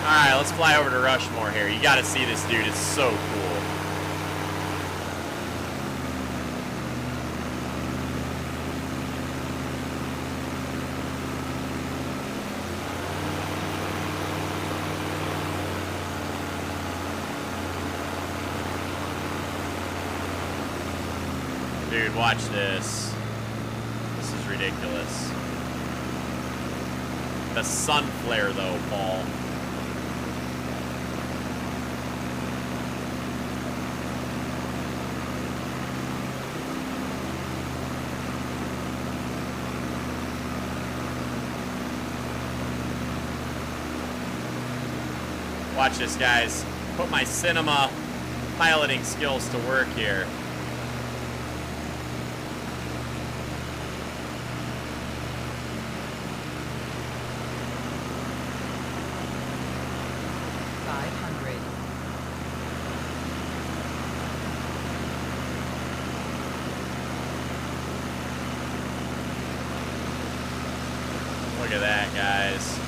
All right, let's fly over to Rushmore here. You got to see this, dude. It's so cool. Dude, watch this. This is ridiculous. The sun flare, though, Paul. Watch this, guys. Put my cinema piloting skills to work here. Look at that, guys.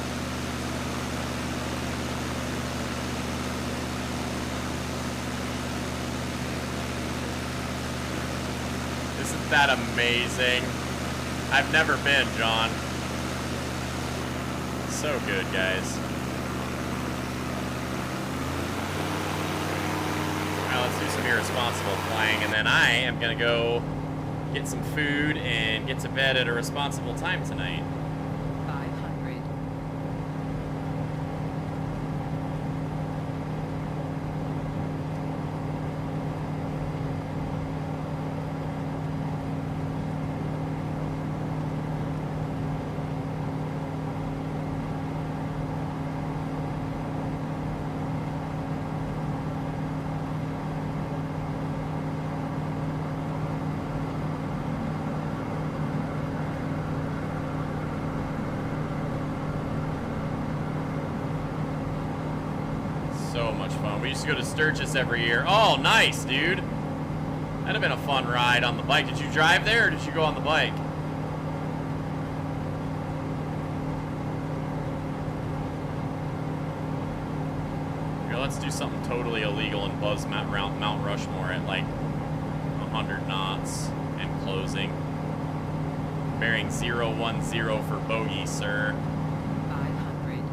Isn't that amazing? I've never been, John. So good, guys. Now let's do some irresponsible flying, and then I am gonna go get some food and get to bed at a responsible time tonight. 500. So much fun. We used to go to Sturgis every year. Oh, nice, dude. That'd have been a fun ride on the bike. Did you drive there or did you go on the bike? Here, let's do something totally illegal and buzz Mount Rushmore at like 100 knots and closing. Bearing 010 for bogey, sir. 500.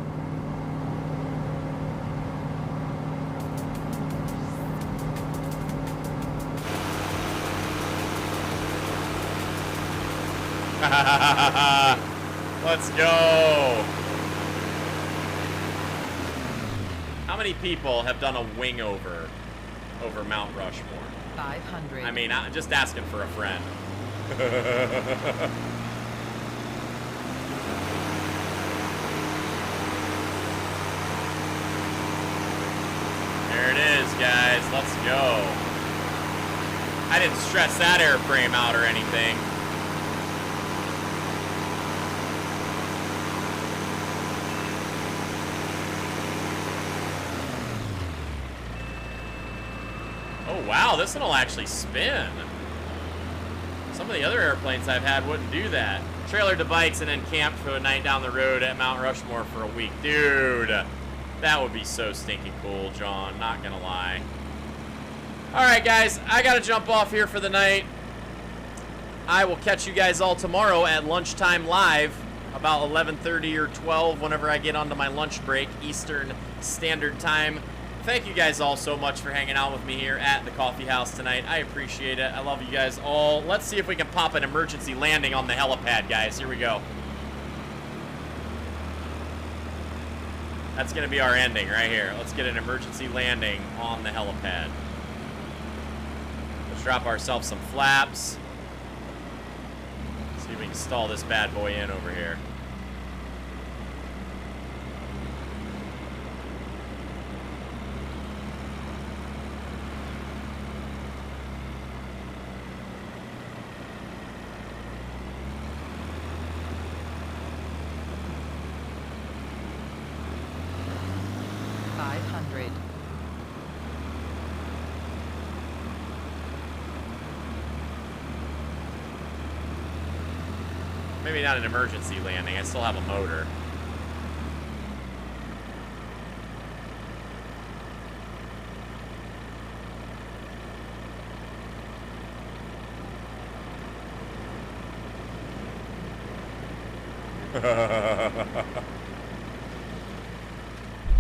Let's go. How many people have done a wing over Mount Rushmore? 500. I mean, I'm just asking for a friend. There it is, guys. Let's go. I didn't stress that airframe out or anything. Oh, wow, this one will actually spin. Some of the other airplanes I've had wouldn't do that. Trailer to bikes and then camp for a night down the road at Mount Rushmore for a week. Dude, that would be so stinking cool, John. Not gonna lie. All right, guys, I gotta jump off here for the night. I will catch you guys all tomorrow at lunchtime live, about 11:30 or 12, whenever I get onto my lunch break, Eastern Standard Time. Thank you guys all so much for hanging out with me here at the coffee house tonight. I appreciate it. I love you guys all. Let's see if we can pop an emergency landing on the helipad, guys. Here we go. That's going to be our ending right here. Let's get an emergency landing on the helipad. Let's drop ourselves some flaps. See if we can stall this bad boy in over here. Maybe not an emergency landing. I still have a motor.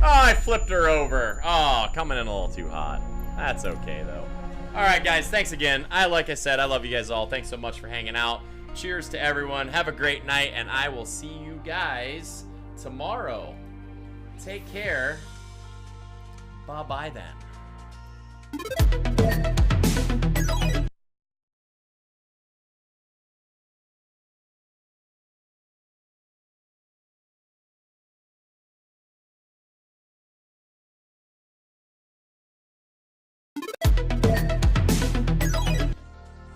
Oh, I flipped her over. Oh, coming in a little too hot. That's okay, though. All right, guys, thanks again. Like I said, I love you guys all. Thanks so much for hanging out. Cheers to everyone. Have a great night, and I will see you guys tomorrow. Take care. Bye-bye then.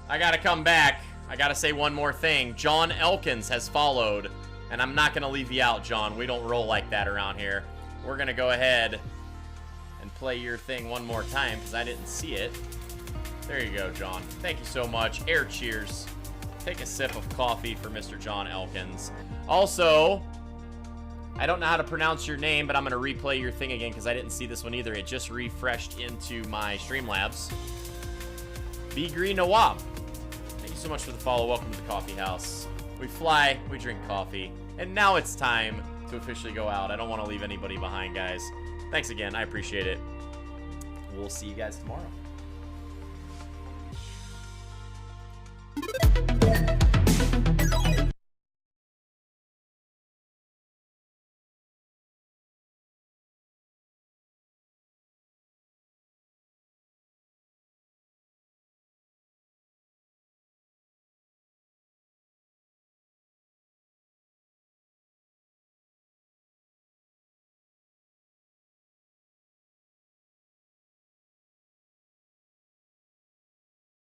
I gotta come back. I gotta say one more thing. John Elkins has followed, and I'm not gonna leave you out, John. We don't roll like that around here. We're gonna go ahead and play your thing one more time because I didn't see it. There you go, John. Thank you so much. Air cheers. Take a sip of coffee for Mr. John Elkins. Also, I don't know how to pronounce your name, but I'm gonna replay your thing again because I didn't see this one either. It just refreshed into my Streamlabs. Be Green Nawab. So much for the follow. Welcome to the coffee house. We fly, we drink coffee, and now it's time to officially go out. I don't want to leave anybody behind, guys. Thanks again. I appreciate it. We'll see you guys tomorrow.